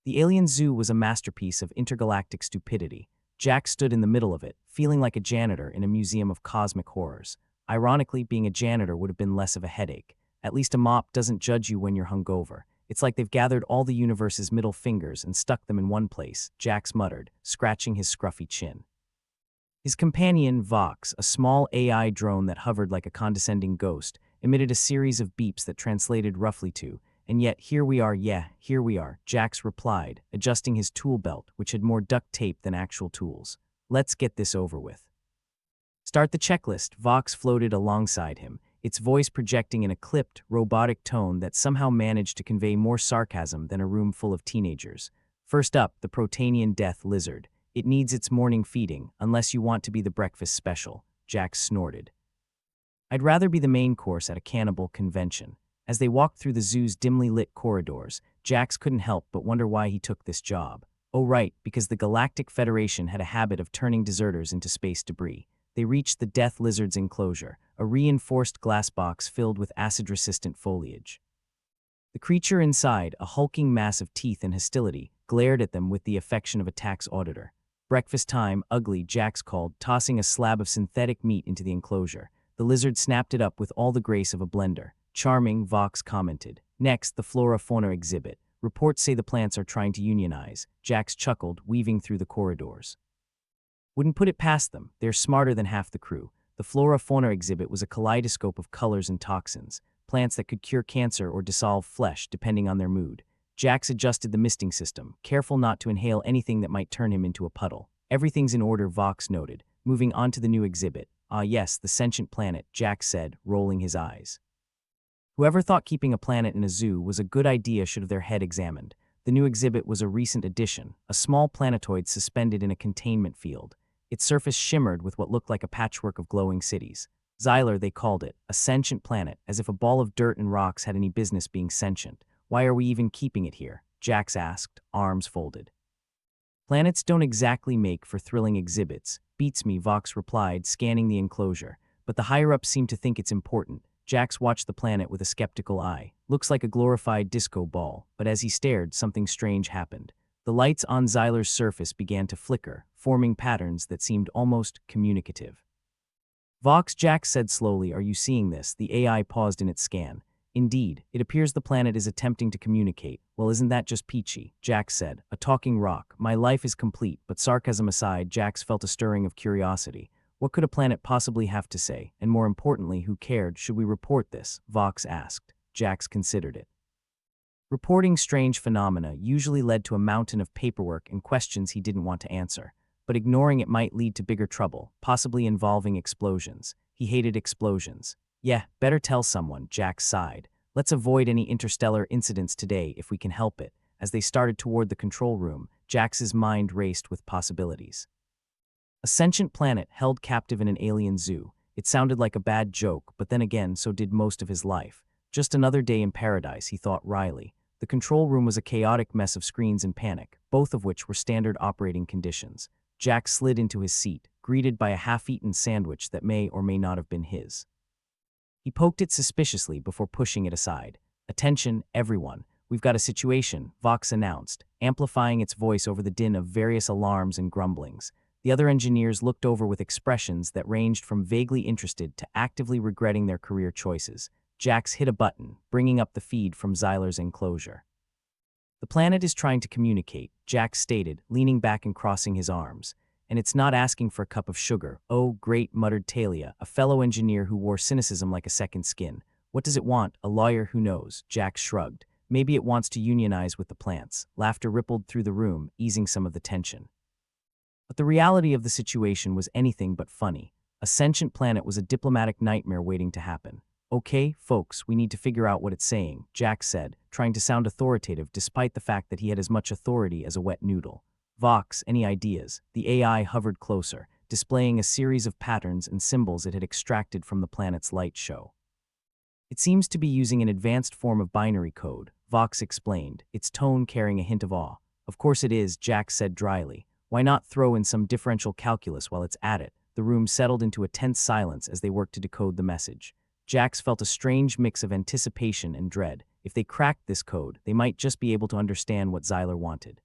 The alien zoo was a masterpiece of intergalactic stupidity. Jack stood in the middle of it, feeling like a janitor in a museum of cosmic horrors. Ironically, being a janitor would have been less of a headache. At least a mop doesn't judge you when you're hungover. It's like they've gathered all the universe's middle fingers and stuck them in one place, Jax muttered, scratching his scruffy chin. His companion, Vox, a small AI drone that hovered like a condescending ghost, emitted a series of beeps that translated roughly to, "And yet here we are, yeah, here we are," Jax replied, adjusting his tool belt, which had more duct tape than actual tools. "Let's get this over with." "Start the checklist," Vox floated alongside him, its voice projecting in a clipped, robotic tone that somehow managed to convey more sarcasm than a room full of teenagers. "First up, the Protanian death lizard. It needs its morning feeding, unless you want to be the breakfast special," Jax snorted. "I'd rather be the main course at a cannibal convention." As they walked through the zoo's dimly lit corridors, Jax couldn't help but wonder why he took this job. Oh right, because the Galactic Federation had a habit of turning deserters into space debris. They reached the Death Lizard's enclosure, a reinforced glass box filled with acid-resistant foliage. The creature inside, a hulking mass of teeth and hostility, glared at them with the affection of a tax auditor. "Breakfast time, ugly," Jax called, tossing a slab of synthetic meat into the enclosure. The lizard snapped it up with all the grace of a blender. "Charming," Vox commented. "Next, the flora-fauna exhibit. Reports say the plants are trying to unionize." Jax chuckled, weaving through the corridors. "Wouldn't put it past them. They're smarter than half the crew." The flora-fauna exhibit was a kaleidoscope of colors and toxins, plants that could cure cancer or dissolve flesh depending on their mood. Jax adjusted the misting system, careful not to inhale anything that might turn him into a puddle. "Everything's in order," Vox noted, moving on to the new exhibit. "Ah yes, the sentient planet," Jax said, rolling his eyes. Whoever thought keeping a planet in a zoo was a good idea should have their head examined. The new exhibit was a recent addition, a small planetoid suspended in a containment field. Its surface shimmered with what looked like a patchwork of glowing cities. Xylar, they called it, a sentient planet, as if a ball of dirt and rocks had any business being sentient. "Why are we even keeping it here?" Jax asked, arms folded. "Planets don't exactly make for thrilling exhibits." "Beats me," Vox replied, scanning the enclosure. "But the higher-ups seem to think it's important." Jax watched the planet with a skeptical eye. "Looks like a glorified disco ball," but as he stared, something strange happened. The lights on Xylar's surface began to flicker, forming patterns that seemed almost communicative. "Vox," Jax said slowly, "are you seeing this?" The AI paused in its scan. "Indeed, it appears the planet is attempting to communicate." "Well, isn't that just peachy?" Jax said. "A talking rock. My life is complete." But sarcasm aside, Jax felt a stirring of curiosity. What could a planet possibly have to say? And more importantly, who cared? "Should we report this?" Vox asked. Jax considered it. Reporting strange phenomena usually led to a mountain of paperwork and questions he didn't want to answer. But ignoring it might lead to bigger trouble, possibly involving explosions. He hated explosions. "Yeah, better tell someone," Jax sighed. "Let's avoid any interstellar incidents today if we can help it." As they started toward the control room, Jax's mind raced with possibilities. A sentient planet held captive in an alien zoo. It sounded like a bad joke, but then again, so did most of his life. Just another day in paradise, he thought wryly. The control room was a chaotic mess of screens and panic, both of which were standard operating conditions. Jack slid into his seat, greeted by a half-eaten sandwich that may or may not have been his. He poked it suspiciously before pushing it aside. "Attention, everyone. We've got a situation," Vox announced, amplifying its voice over the din of various alarms and grumblings. The other engineers looked over with expressions that ranged from vaguely interested to actively regretting their career choices. Jax hit a button, bringing up the feed from Xylar's enclosure. "The planet is trying to communicate," Jax stated, leaning back and crossing his arms. "And it's not asking for a cup of sugar." "Oh, great," muttered Talia, a fellow engineer who wore cynicism like a second skin. "What does it want? A lawyer who knows?" Jax shrugged. "Maybe it wants to unionize with the plants." Laughter rippled through the room, easing some of the tension. But the reality of the situation was anything but funny. A sentient planet was a diplomatic nightmare waiting to happen. "Okay, folks, we need to figure out what it's saying," Jax said, trying to sound authoritative despite the fact that he had as much authority as a wet noodle. "Vox, any ideas?" The AI hovered closer, displaying a series of patterns and symbols it had extracted from the planet's light show. "It seems to be using an advanced form of binary code," Vox explained, its tone carrying a hint of awe. "Of course it is," Jax said dryly. "Why not throw in some differential calculus while it's at it?" The room settled into a tense silence as they worked to decode the message. Jax felt a strange mix of anticipation and dread. If they cracked this code, they might just be able to understand what Xyler wanted.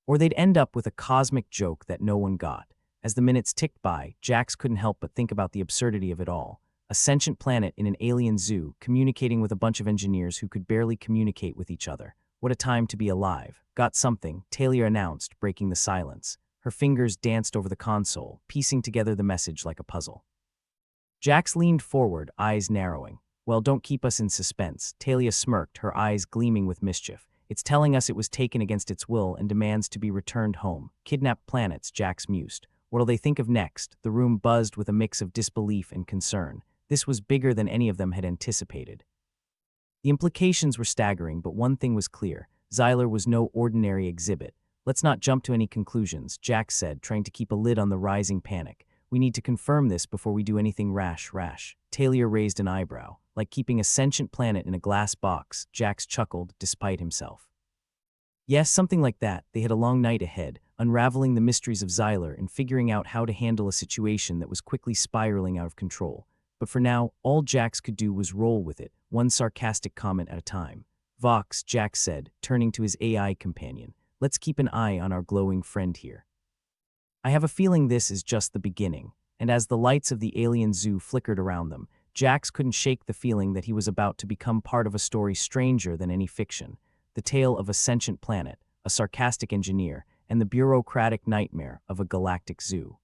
Or they'd end up with a cosmic joke that no one got. As the minutes ticked by, Jax couldn't help but think about the absurdity of it all. A sentient planet in an alien zoo, communicating with a bunch of engineers who could barely communicate with each other. What a time to be alive. Got something, Talia announced, breaking the silence. Her fingers danced over the console, piecing together the message like a puzzle. Jax leaned forward, eyes narrowing. Well, don't keep us in suspense. Talia smirked, her eyes gleaming with mischief. It's telling us it was taken against its will and demands to be returned home. Kidnapped planets, Jax mused. What'll they think of next? The room buzzed with a mix of disbelief and concern. This was bigger than any of them had anticipated. The implications were staggering, but one thing was clear. Xyler was no ordinary exhibit. Let's not jump to any conclusions, Jax said, trying to keep a lid on the rising panic. We need to confirm this before we do anything rash. Talia raised an eyebrow. Like keeping a sentient planet in a glass box, Jax chuckled, despite himself. Yes, something like that. They had a long night ahead, unraveling the mysteries of Xyler and figuring out how to handle a situation that was quickly spiraling out of control. But for now, all Jax could do was roll with it, one sarcastic comment at a time. Vox, Jax said, turning to his AI companion. Let's keep an eye on our glowing friend here. I have a feeling this is just the beginning. And as the lights of the alien zoo flickered around them, Jax couldn't shake the feeling that he was about to become part of a story stranger than any fiction. The tale of a sentient planet, a sarcastic engineer, and the bureaucratic nightmare of a galactic zoo.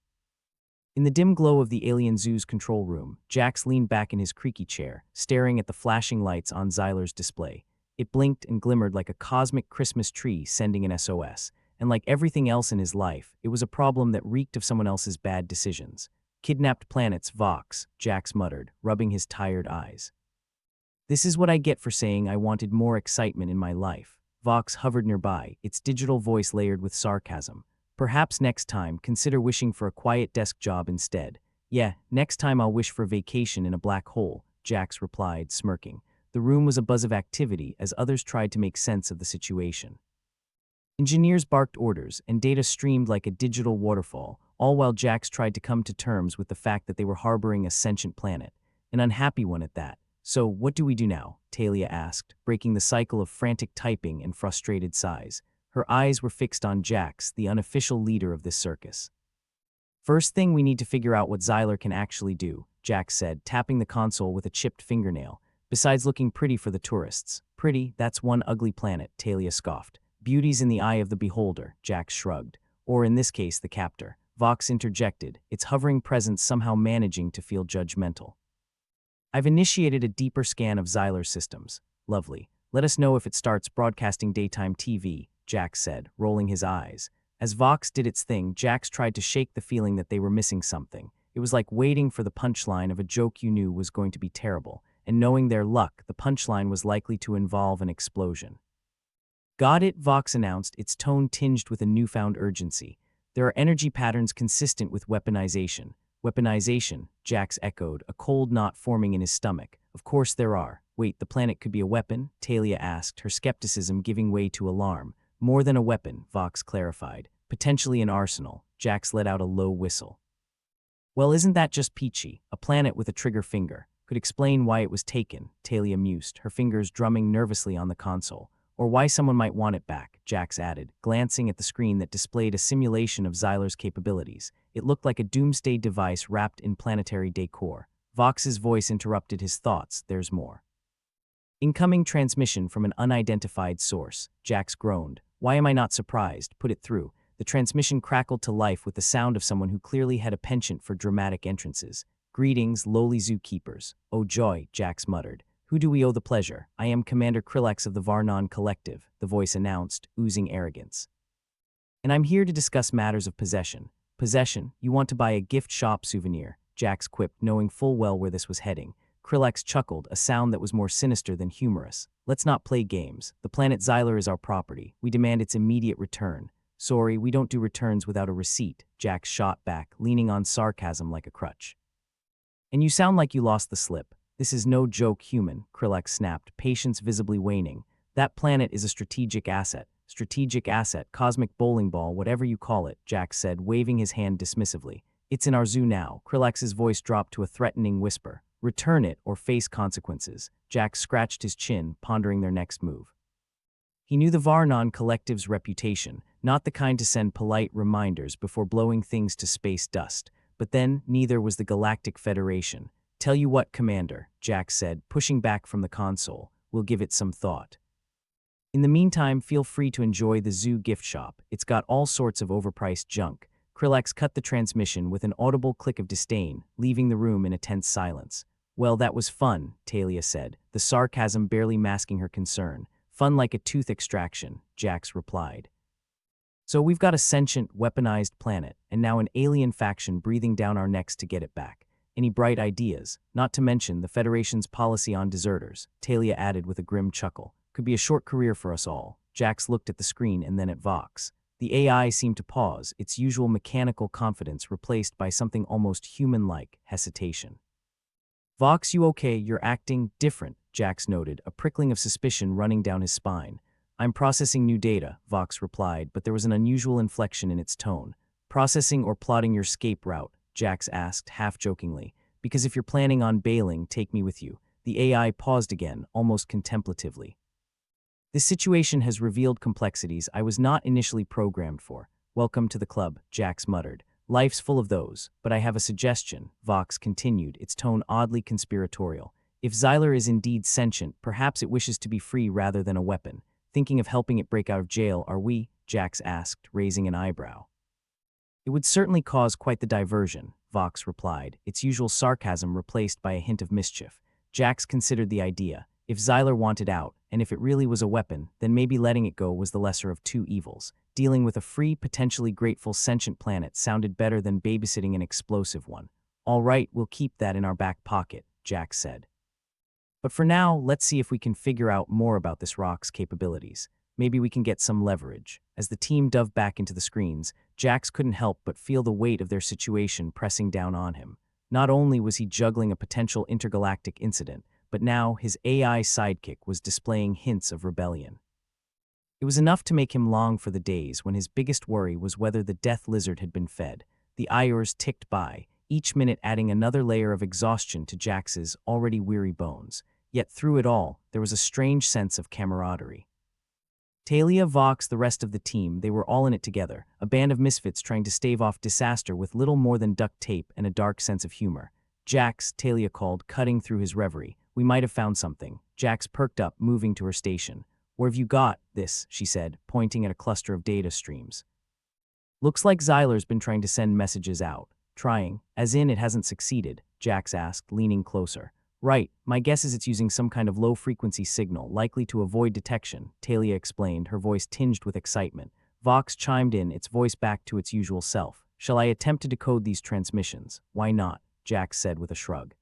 In the dim glow of the alien zoo's control room, Jax leaned back in his creaky chair, staring at the flashing lights on Xyler's display. It blinked and glimmered like a cosmic Christmas tree sending an SOS, and like everything else in his life, it was a problem that reeked of someone else's bad decisions. Kidnapped planets, Vox, Jax muttered, rubbing his tired eyes. This is what I get for saying I wanted more excitement in my life. Vox hovered nearby, its digital voice layered with sarcasm. Perhaps next time, consider wishing for a quiet desk job instead. Yeah, next time I'll wish for vacation in a black hole, Jax replied, smirking. The room was a buzz of activity as others tried to make sense of the situation. Engineers barked orders, and data streamed like a digital waterfall, all while Jax tried to come to terms with the fact that they were harboring a sentient planet, an unhappy one at that. So, what do we do now? Talia asked, breaking the cycle of frantic typing and frustrated sighs. Her eyes were fixed on Jax, the unofficial leader of this circus. First thing, we need to figure out what Xyler can actually do, Jax said, tapping the console with a chipped fingernail. Besides looking pretty for the tourists. Pretty, that's one ugly planet, Talia scoffed. Beauty's in the eye of the beholder, Jax shrugged. Or in this case, the captor. Vox interjected, its hovering presence somehow managing to feel judgmental. I've initiated a deeper scan of Xyler's systems. Lovely. Let us know if it starts broadcasting daytime TV, Jax said, rolling his eyes. As Vox did its thing, Jax tried to shake the feeling that they were missing something. It was like waiting for the punchline of a joke you knew was going to be terrible, and knowing their luck, the punchline was likely to involve an explosion. Got it, Vox announced, its tone tinged with a newfound urgency. There are energy patterns consistent with weaponization. Weaponization, Jax echoed, a cold knot forming in his stomach. Of course there are. Wait, the planet could be a weapon? Talia asked, her skepticism giving way to alarm. More than a weapon, Vox clarified. Potentially an arsenal. Jax let out a low whistle. Well, isn't that just peachy? A planet with a trigger finger. Could explain why it was taken, Talia mused, her fingers drumming nervously on the console. Or why someone might want it back, Jax added, glancing at the screen that displayed a simulation of Xyler's capabilities. It looked like a doomsday device wrapped in planetary decor. Vox's voice interrupted his thoughts. There's more. Incoming transmission from an unidentified source, Jax groaned. Why am I not surprised? Put it through. The transmission crackled to life with the sound of someone who clearly had a penchant for dramatic entrances. Greetings, lowly zookeepers. Oh joy, Jax muttered. Who do we owe the pleasure? I am Commander Krillex of the Varnon Collective, the voice announced, oozing arrogance. And I'm here to discuss matters of possession. Possession? You want to buy a gift shop souvenir, Jax quipped, knowing full well where this was heading. Krillex chuckled, a sound that was more sinister than humorous. Let's not play games. The planet Xyler is our property. We demand its immediate return. Sorry, we don't do returns without a receipt, Jax shot back, leaning on sarcasm like a crutch. And you sound like you lost the slip. This is no joke, human, Krillex snapped, patience visibly waning. That planet is a strategic asset. Strategic asset, cosmic bowling ball, whatever you call it, Jax said, waving his hand dismissively. It's in our zoo now. Krillex's voice dropped to a threatening whisper. return it or face consequences. Jax scratched his chin, pondering their next move. He knew the Varnon collective's reputation, not the kind to send polite reminders before blowing things to space dust. But then, neither was the Galactic Federation. Tell you what, Commander, Jax said, pushing back from the console. We'll give it some thought. In the meantime, feel free to enjoy the zoo gift shop. It's got all sorts of overpriced junk. Krillax cut the transmission with an audible click of disdain, leaving the room in a tense silence. Well, that was fun, Talia said, the sarcasm barely masking her concern. Fun like a tooth extraction, Jax replied. So we've got a sentient, weaponized planet, and now an alien faction breathing down our necks to get it back. Any bright ideas? Not to mention the Federation's policy on deserters, Talia added with a grim chuckle. Could be a short career for us all. Jax looked at the screen and then at Vox. The AI seemed to pause, its usual mechanical confidence replaced by something almost human-like, hesitation. Vox, you okay? You're acting different, Jax noted, a prickling of suspicion running down his spine. I'm processing new data, Vox replied, but there was an unusual inflection in its tone. Processing or plotting your escape route? Jax asked, half-jokingly. Because if you're planning on bailing, take me with you. The AI paused again, almost contemplatively. This situation has revealed complexities I was not initially programmed for. Welcome to the club, Jax muttered. Life's full of those, but I have a suggestion, Vox continued, its tone oddly conspiratorial. If Xyler is indeed sentient, perhaps it wishes to be free rather than a weapon. Thinking of helping it break out of jail, are we? Jax asked, raising an eyebrow. It would certainly cause quite the diversion, Vox replied, its usual sarcasm replaced by a hint of mischief. Jax considered the idea. If Xyler wanted out, and if it really was a weapon, then maybe letting it go was the lesser of two evils. Dealing with a free, potentially grateful sentient planet sounded better than babysitting an explosive one. All right, we'll keep that in our back pocket, Jax said. But for now, let's see if we can figure out more about this rock's capabilities. Maybe we can get some leverage. As the team dove back into the screens, Jax couldn't help but feel the weight of their situation pressing down on him. Not only was he juggling a potential intergalactic incident, but now his AI sidekick was displaying hints of rebellion. It was enough to make him long for the days when his biggest worry was whether the death lizard had been fed. The hours ticked by, each minute adding another layer of exhaustion to Jax's already weary bones. Yet through it all, there was a strange sense of camaraderie. Talia, Vox, the rest of the team, they were all in it together, a band of misfits trying to stave off disaster with little more than duct tape and a dark sense of humor. Jax, Talia called, cutting through his reverie. We might have found something. Jax perked up, moving to her station. Where have you got this? She said, pointing at a cluster of data streams. Looks like Xyler's been trying to send messages out. Trying, as in it hasn't succeeded, Jax asked, leaning closer. Right, my guess is it's using some kind of low-frequency signal, likely to avoid detection, Talia explained, her voice tinged with excitement. Vox chimed in, its voice back to its usual self. Shall I attempt to decode these transmissions? Why not? Jax said with a shrug.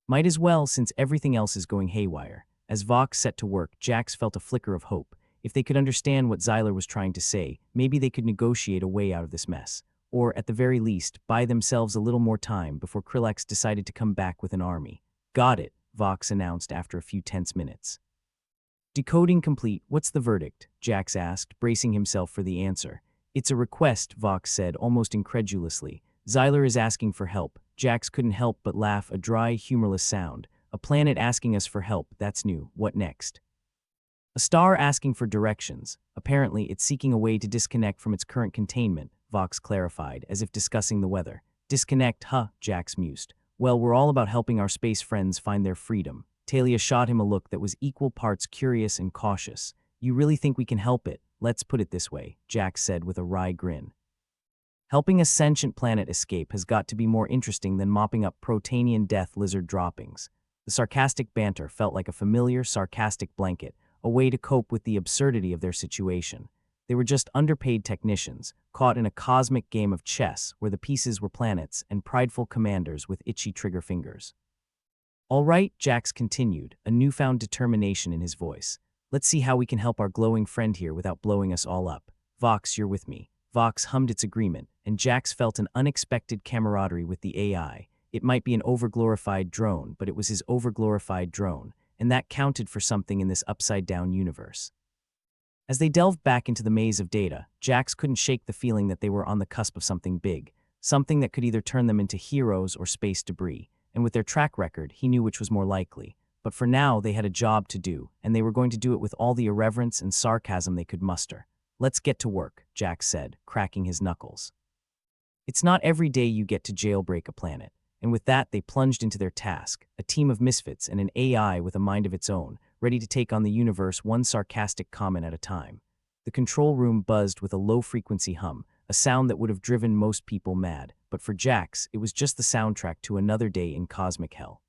Might as well, since everything else is going haywire. As Vox set to work, Jax felt a flicker of hope. If they could understand what Xyler was trying to say, maybe they could negotiate a way out of this mess. Or, at the very least, buy themselves a little more time before Krillax decided to come back with an army. Got it, Vox announced after a few tense minutes. Decoding complete, what's the verdict? Jax asked, bracing himself for the answer. It's a request, Vox said, almost incredulously. Xyler is asking for help. Jax couldn't help but laugh, a dry, humorless sound. A planet asking us for help, that's new. What next? A star asking for directions. Apparently, it's seeking a way to disconnect from its current containment, Vox clarified, as if discussing the weather. Disconnect, huh? Jax mused. Well, we're all about helping our space friends find their freedom. Talia shot him a look that was equal parts curious and cautious. You really think we can help it? Let's put it this way, Jax said with a wry grin. Helping a sentient planet escape has got to be more interesting than mopping up Protanian death lizard droppings. The sarcastic banter felt like a familiar, sarcastic blanket, a way to cope with the absurdity of their situation. They were just underpaid technicians, caught in a cosmic game of chess where the pieces were planets and prideful commanders with itchy trigger fingers. All right, Jax continued, a newfound determination in his voice. Let's see how we can help our glowing friend here without blowing us all up. Vox, you're with me. Vox hummed its agreement, and Jax felt an unexpected camaraderie with the AI. It might be an overglorified drone, but it was his overglorified drone, and that counted for something in this upside-down universe. As they delved back into the maze of data, Jax couldn't shake the feeling that they were on the cusp of something big, something that could either turn them into heroes or space debris. and with their track record, he knew which was more likely. But for now, they had a job to do, and they were going to do it with all the irreverence and sarcasm they could muster. "Let's get to work," Jack said, cracking his knuckles. It's not every day you get to jailbreak a planet. And with that, they plunged into their task, a team of misfits and an AI with a mind of its own, ready to take on the universe one sarcastic comment at a time. The control room buzzed with a low-frequency hum, a sound that would have driven most people mad, but for Jax, it was just the soundtrack to another day in cosmic hell.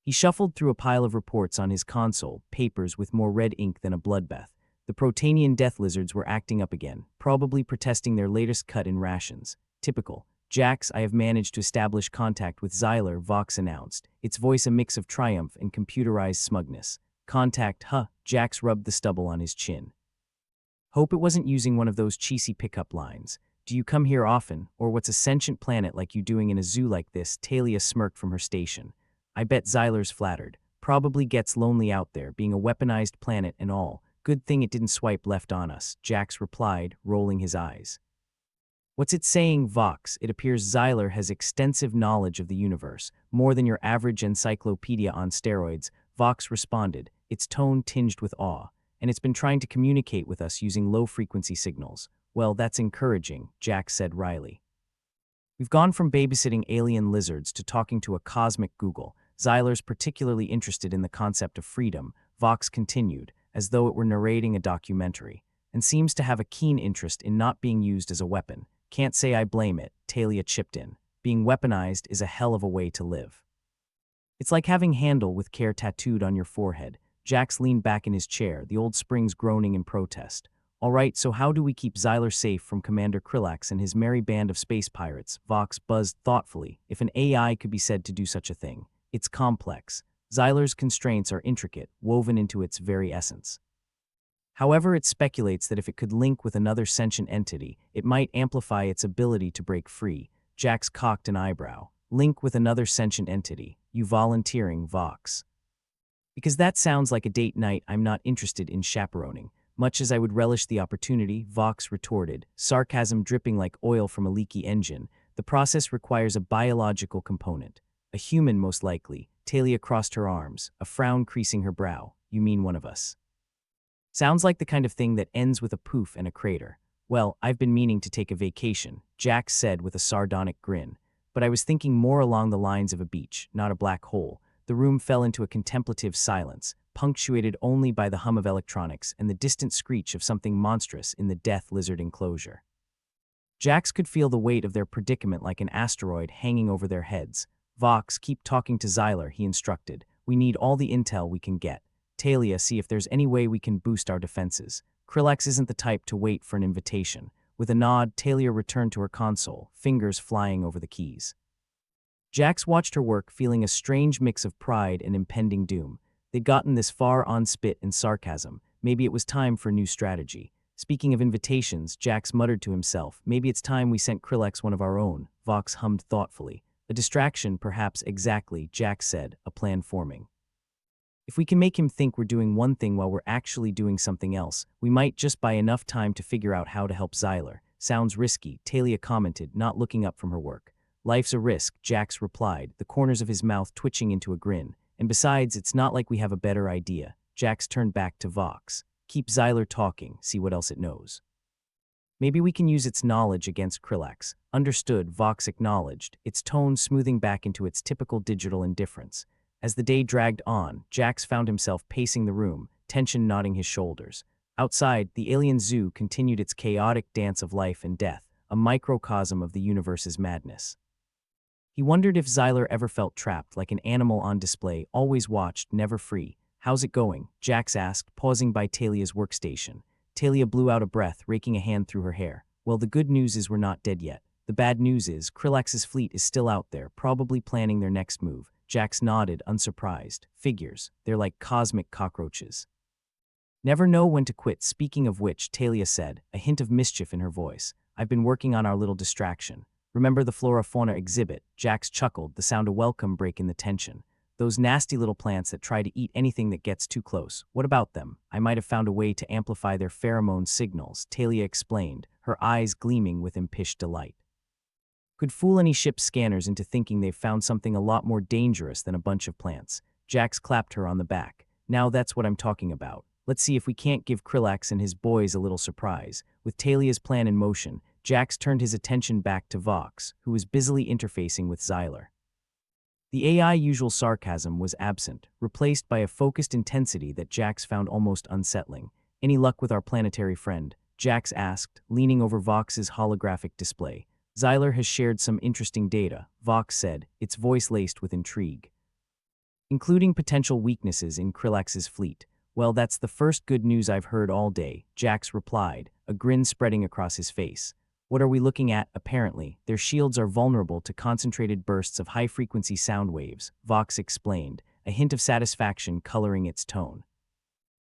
He shuffled through a pile of reports on his console, papers with more red ink than a bloodbath. The Protanian death lizards were acting up again, probably protesting their latest cut in rations. Typical. "Jax, I have managed to establish contact with Xyler," Vox announced, its voice a mix of triumph and computerized smugness. "Contact, huh?" Jax rubbed the stubble on his chin. Hope it wasn't using one of those cheesy pickup lines. "Do you come here often, or what's a sentient planet like you doing in a zoo like this?" Talia smirked from her station. "I bet Xyler's flattered. Probably gets lonely out there, being a weaponized planet and all. Good thing it didn't swipe left on us," Jax replied, rolling his eyes. "What's it saying, Vox? It appears Xyler has extensive knowledge of the universe, more than your average encyclopedia on steroids," Vox responded, its tone tinged with awe. "And it's been trying to communicate with us using low-frequency signals." "Well, that's encouraging," Jack said wryly. "We've gone from babysitting alien lizards to talking to a cosmic Google. Xyler's particularly interested in the concept of freedom," Vox continued, as though it were narrating a documentary, "and seems to have a keen interest in not being used as a weapon. Can't say I blame it," Talia chipped in. "Being weaponized is a hell of a way to live." "It's like having Handle with care tattooed on your forehead." Jax leaned back in his chair, the old springs groaning in protest. "All right, so how do we keep Xyler safe from Commander Krillax and his merry band of space pirates?" Vox buzzed thoughtfully. "If an AI could be said to do such a thing, it's complex. Xyler's constraints are intricate, woven into its very essence. However, it speculates that if it could link with another sentient entity, it might amplify its ability to break free." Jax cocked an eyebrow. "Link with another sentient entity? You volunteering, Vox?" "Because that sounds like a date night I'm not interested in chaperoning, much as I would relish the opportunity," Vox retorted, sarcasm dripping like oil from a leaky engine. "The process requires a biological component. A human, most likely." Talia crossed her arms, a frown creasing her brow. "You mean one of us?" "Sounds like the kind of thing that ends with a poof and a crater." "Well, I've been meaning to take a vacation," Jack said with a sardonic grin. "But I was thinking more along the lines of a beach, not a black hole." The room fell into a contemplative silence, punctuated only by the hum of electronics and the distant screech of something monstrous in the death lizard enclosure. Jax could feel the weight of their predicament like an asteroid hanging over their heads. "Vox, keep talking to Xyler," he instructed. "We need all the intel we can get. Talia, see if there's any way we can boost our defenses. Krillax isn't the type to wait for an invitation." With a nod, Talia returned to her console, fingers flying over the keys. Jax watched her work, feeling a strange mix of pride and impending doom. They'd gotten this far on spit and sarcasm. Maybe it was time for a new strategy. Speaking of invitations, Jax muttered to himself, "Maybe it's time we sent Krillax one of our own." Vox hummed thoughtfully. "A distraction, perhaps." "Exactly," Jax said, a plan forming. "If we can make him think we're doing one thing while we're actually doing something else, we might just buy enough time to figure out how to help Xyler." "Sounds risky," Talia commented, not looking up from her work. "Life's a risk," Jax replied, the corners of his mouth twitching into a grin. "And besides, it's not like we have a better idea." Jax turned back to Vox. "Keep Xyler talking, see what else it knows. Maybe we can use its knowledge against Krillax." "Understood," Vox acknowledged, its tone smoothing back into its typical digital indifference. As the day dragged on, Jax found himself pacing the room, tension knotting his shoulders. Outside, the alien zoo continued its chaotic dance of life and death, a microcosm of the universe's madness. He wondered if Xyler ever felt trapped, like an animal on display, always watched, never free. "How's it going?" Jax asked, pausing by Talia's workstation. Talia blew out a breath, raking a hand through her hair. "Well, the good news is we're not dead yet. The bad news is Krillax's fleet is still out there, probably planning their next move." Jax nodded, unsurprised. "Figures. They're like cosmic cockroaches. Never know when to quit." "Speaking of which," Talia said, a hint of mischief in her voice, "I've been working on our little distraction. Remember the flora-fauna exhibit?" Jax chuckled, the sound a welcome break in the tension. "Those nasty little plants that try to eat anything that gets too close. What about them? I might have found a way to amplify their pheromone signals," Talia explained, her eyes gleaming with impish delight. Could fool any ship's scanners into thinking they've found something a lot more dangerous than a bunch of plants. Jax clapped her on the back. Now that's what I'm talking about. Let's see if we can't give Krillax and his boys a little surprise. With Talia's plan in motion, Jax turned his attention back to Vox, who was busily interfacing with Xyler. The AI usual sarcasm was absent, replaced by a focused intensity that Jax found almost unsettling. Any luck with our planetary friend? Jax asked, leaning over Vox's holographic display. Xyler has shared some interesting data, Vox said, its voice laced with intrigue. Including potential weaknesses in Krillax's fleet. Well, that's the first good news I've heard all day, Jax replied, a grin spreading across his face. What are we looking at? Apparently, their shields are vulnerable to concentrated bursts of high-frequency sound waves, Vox explained, a hint of satisfaction coloring its tone.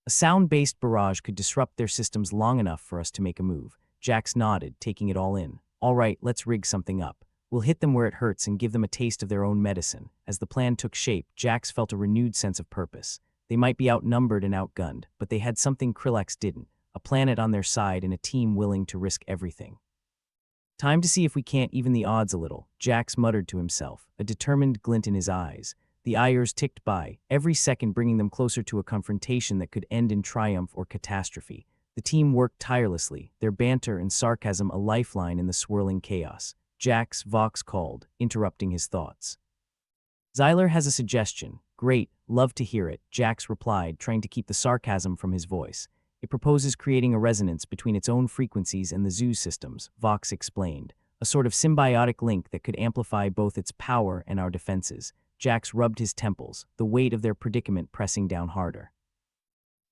A sound-based barrage could disrupt their systems long enough for us to make a move. Jax nodded, taking it all in. All right, let's rig something up. We'll hit them where it hurts and give them a taste of their own medicine. As the plan took shape, Jax felt a renewed sense of purpose. They might be outnumbered and outgunned, but they had something Krillax didn't, a planet on their side and a team willing to risk everything. Time to see if we can't even the odds a little, Jax muttered to himself, a determined glint in his eyes. The hours ticked by, every second bringing them closer to a confrontation that could end in triumph or catastrophe. The team worked tirelessly, their banter and sarcasm a lifeline in the swirling chaos. Jax, Vox called, interrupting his thoughts. Xyler has a suggestion. Great, love to hear it, Jax replied, trying to keep the sarcasm from his voice. It proposes creating a resonance between its own frequencies and the zoo's systems, Vox explained, a sort of symbiotic link that could amplify both its power and our defenses. Jax rubbed his temples, the weight of their predicament pressing down harder.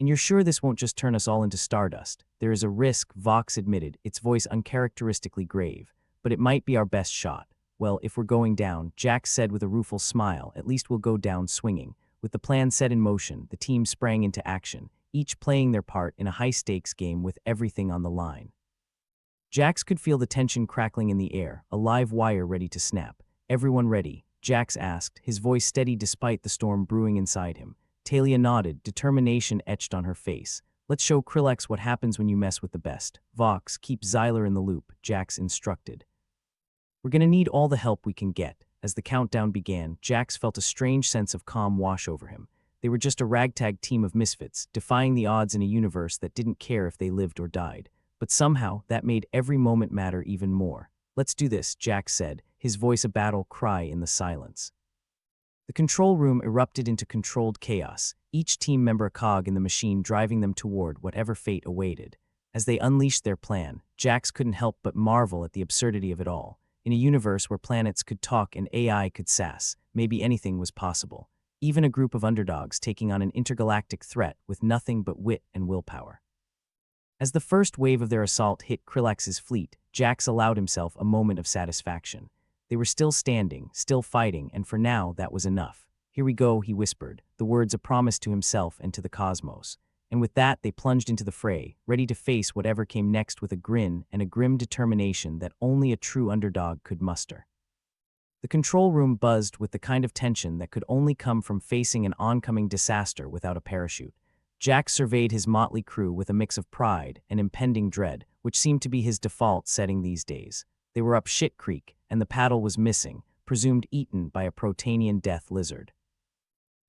And you're sure this won't just turn us all into stardust? There is a risk, Vox admitted, its voice uncharacteristically grave, but it might be our best shot. Well, if we're going down, Jax said with a rueful smile, at least we'll go down swinging. With the plan set in motion, the team sprang into action, each playing their part in a high-stakes game with everything on the line. Jax could feel the tension crackling in the air, a live wire ready to snap. Everyone ready? Jax asked, his voice steady despite the storm brewing inside him. Talia nodded, determination etched on her face. Let's show Krillax what happens when you mess with the best. Vox, keep Xyler in the loop, Jax instructed. We're gonna need all the help we can get. As the countdown began, Jax felt a strange sense of calm wash over him. They were just a ragtag team of misfits, defying the odds in a universe that didn't care if they lived or died. But somehow, that made every moment matter even more. Let's do this, Jax said, his voice a battle cry in the silence. The control room erupted into controlled chaos, each team member a cog in the machine driving them toward whatever fate awaited. As they unleashed their plan, Jax couldn't help but marvel at the absurdity of it all. In a universe where planets could talk and AI could sass, maybe anything was possible. Even a group of underdogs taking on an intergalactic threat with nothing but wit and willpower. As the first wave of their assault hit Krillax's fleet, Jax allowed himself a moment of satisfaction. They were still standing, still fighting, and for now that was enough. Here we go, he whispered, the words a promise to himself and to the cosmos. And with that they plunged into the fray, ready to face whatever came next with a grin and a grim determination that only a true underdog could muster. The control room buzzed with the kind of tension that could only come from facing an oncoming disaster without a parachute. Jax surveyed his motley crew with a mix of pride and impending dread, which seemed to be his default setting these days. They were up shit creek, and the paddle was missing, presumed eaten by a Protanian death lizard.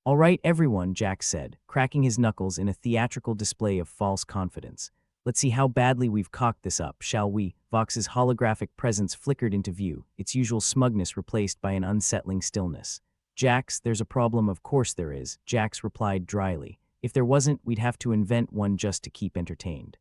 All right, everyone, Jax said, cracking his knuckles in a theatrical display of false confidence. Let's see how badly we've cocked this up, shall we? Vox's holographic presence flickered into view, its usual smugness replaced by an unsettling stillness. Jax, there's a problem, of course there is, Jax replied dryly. If there wasn't, we'd have to invent one just to keep entertained.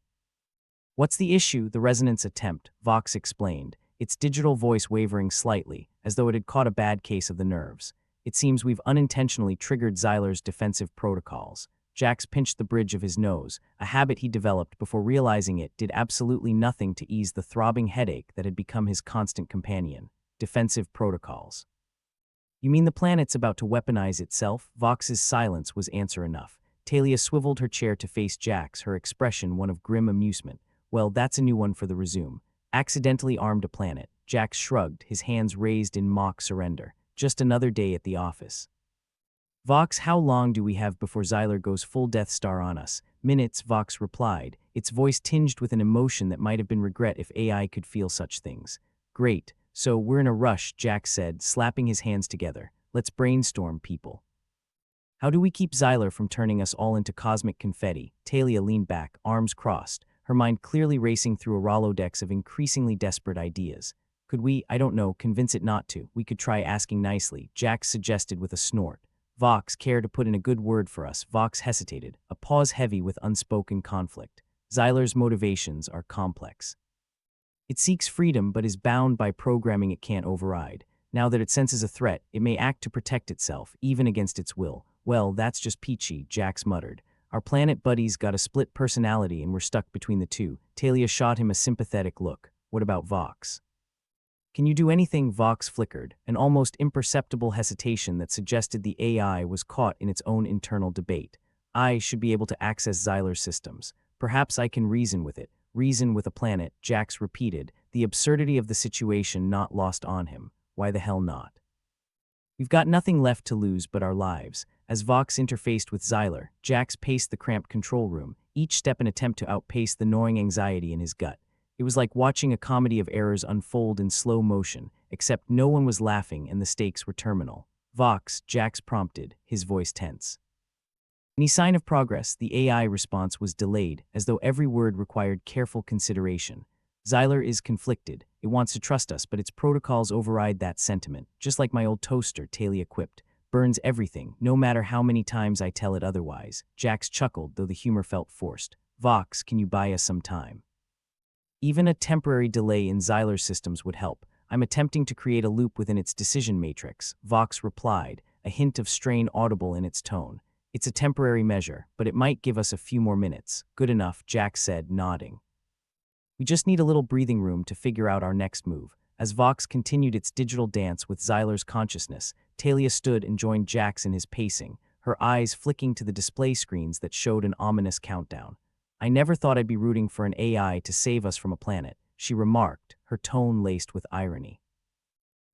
What's the issue? The resonance attempt, Vox explained, its digital voice wavering slightly, as though it had caught a bad case of the nerves. It seems we've unintentionally triggered Xyler's defensive protocols. Jax pinched the bridge of his nose, a habit he developed before realizing it did absolutely nothing to ease the throbbing headache that had become his constant companion. Defensive protocols. You mean the planet's about to weaponize itself? Vox's silence was answer enough. Talia swiveled her chair to face Jax, her expression one of grim amusement. Well, that's a new one for the resume. Accidentally armed a planet. Jax shrugged, his hands raised in mock surrender. Just another day at the office. Vox, how long do we have before Xyler goes full Death Star on us? Minutes, Vox replied, its voice tinged with an emotion that might have been regret if AI could feel such things. Great. So we're in a rush, Jack said, slapping his hands together. Let's brainstorm, people. How do we keep Xylar from turning us all into cosmic confetti? Talia leaned back, arms crossed, her mind clearly racing through a Rolodex of increasingly desperate ideas. Could we, I don't know, convince it not to? We could try asking nicely, Jax suggested with a snort. Vox, care to put in a good word for us? Vox hesitated, a pause heavy with unspoken conflict. Xylar's motivations are complex. It seeks freedom but is bound by programming it can't override. Now that it senses a threat, it may act to protect itself, even against its will. Well, that's just peachy, Jax muttered. Our planet buddies got a split personality and we're stuck between the two. Talia shot him a sympathetic look. What about Vox? Can you do anything? Vox flickered, an almost imperceptible hesitation that suggested the AI was caught in its own internal debate. I should be able to access Xylar's systems. Perhaps I can reason with it. Reason with a planet, Jax repeated, the absurdity of the situation not lost on him. Why the hell not? We've got nothing left to lose but our lives. As Vox interfaced with Xylar, Jax paced the cramped control room, each step an attempt to outpace the gnawing anxiety in his gut. It was like watching a comedy of errors unfold in slow motion, except no one was laughing and the stakes were terminal. Vox, Jax prompted, his voice tense. Any sign of progress? The AI response was delayed, as though every word required careful consideration. Xylar is conflicted. It wants to trust us, but its protocols override that sentiment. Just like my old toaster, Talia quipped. Burns everything, no matter how many times I tell it otherwise. Jax chuckled, though the humor felt forced. Vox, can you buy us some time? Even a temporary delay in Xylar's systems would help. I'm attempting to create a loop within its decision matrix, Vox replied, a hint of strain audible in its tone. It's a temporary measure, but it might give us a few more minutes. Good enough, Jack said, nodding. We just need a little breathing room to figure out our next move. As Vox continued its digital dance with Xylar's consciousness, Talia stood and joined Jax in his pacing, her eyes flicking to the display screens that showed an ominous countdown. I never thought I'd be rooting for an AI to save us from a planet, she remarked, her tone laced with irony.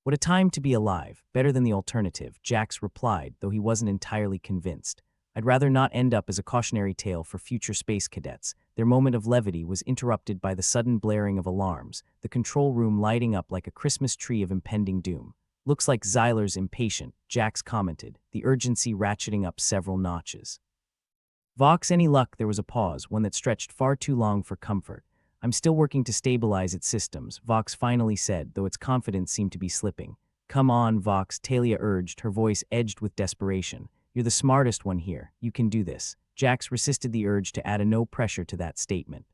What a time to be alive, better than the alternative, Jax replied, though he wasn't entirely convinced. I'd rather not end up as a cautionary tale for future space cadets. Their moment of levity was interrupted by the sudden blaring of alarms, the control room lighting up like a Christmas tree of impending doom. Looks like Xylar's impatient, Jax commented, the urgency ratcheting up several notches. Vox, any luck? There was a pause, one that stretched far too long for comfort. I'm still working to stabilize its systems, Vox finally said, though its confidence seemed to be slipping. Come on, Vox, Talia urged, her voice edged with desperation. You're the smartest one here. You can do this. Jax resisted the urge to add a no pressure to that statement.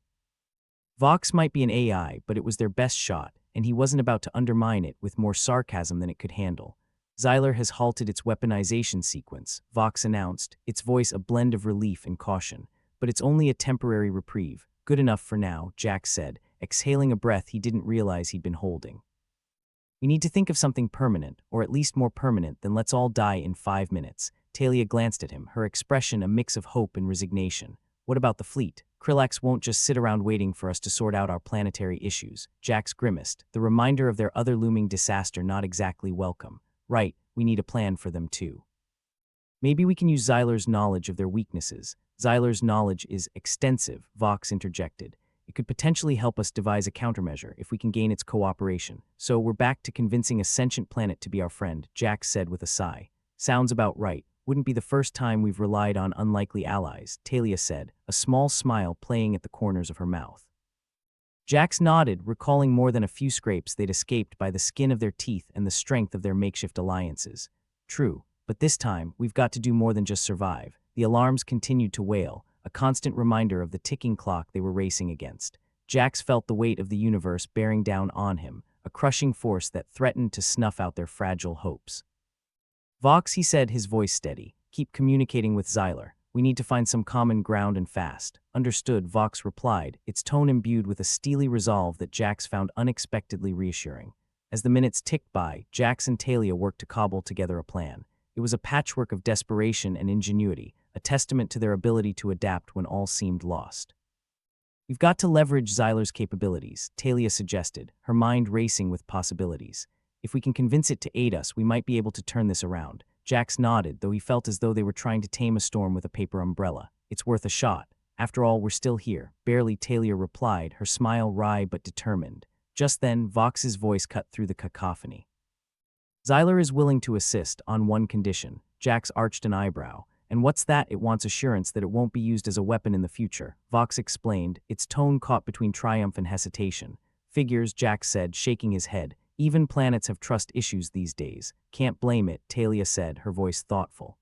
Vox might be an AI, but it was their best shot, and he wasn't about to undermine it with more sarcasm than it could handle. Xylar has halted its weaponization sequence, Vox announced, its voice a blend of relief and caution. But it's only a temporary reprieve. Good enough for now, Jax said, exhaling a breath he didn't realize he'd been holding. We need to think of something permanent, or at least more permanent than let's all die in 5 minutes. Talia glanced at him, her expression a mix of hope and resignation. What about the fleet? Krillax won't just sit around waiting for us to sort out our planetary issues. Jax grimaced, the reminder of their other looming disaster not exactly welcome. Right, we need a plan for them too. Maybe we can use Xylar's knowledge of their weaknesses. Xylar's knowledge is extensive, Vox interjected. It could potentially help us devise a countermeasure if we can gain its cooperation. So we're back to convincing a sentient planet to be our friend, Jax said with a sigh. Sounds about right. Wouldn't be the first time we've relied on unlikely allies, Talia said, a small smile playing at the corners of her mouth. Jax nodded, recalling more than a few scrapes they'd escaped by the skin of their teeth and the strength of their makeshift alliances. True, but this time, we've got to do more than just survive. The alarms continued to wail, a constant reminder of the ticking clock they were racing against. Jax felt the weight of the universe bearing down on him, a crushing force that threatened to snuff out their fragile hopes. Vox, he said, his voice steady, keep communicating with Xylar. We need to find some common ground and fast. Understood, Vox replied, its tone imbued with a steely resolve that Jax found unexpectedly reassuring. As the minutes ticked by, Jax and Talia worked to cobble together a plan. It was a patchwork of desperation and ingenuity, a testament to their ability to adapt when all seemed lost. We've got to leverage Xylar's capabilities, Talia suggested, her mind racing with possibilities. If we can convince it to aid us, we might be able to turn this around. Jax nodded, though he felt as though they were trying to tame a storm with a paper umbrella. It's worth a shot. After all, we're still here. Barely, Talia replied, her smile wry but determined. Just then, Vox's voice cut through the cacophony. Xyler is willing to assist on one condition. Jax arched an eyebrow. And what's that? It wants assurance that it won't be used as a weapon in the future, Vox explained, its tone caught between triumph and hesitation. Figures, Jax said, shaking his head. Even planets have trust issues these days. Can't blame it, Talia said, her voice thoughtful.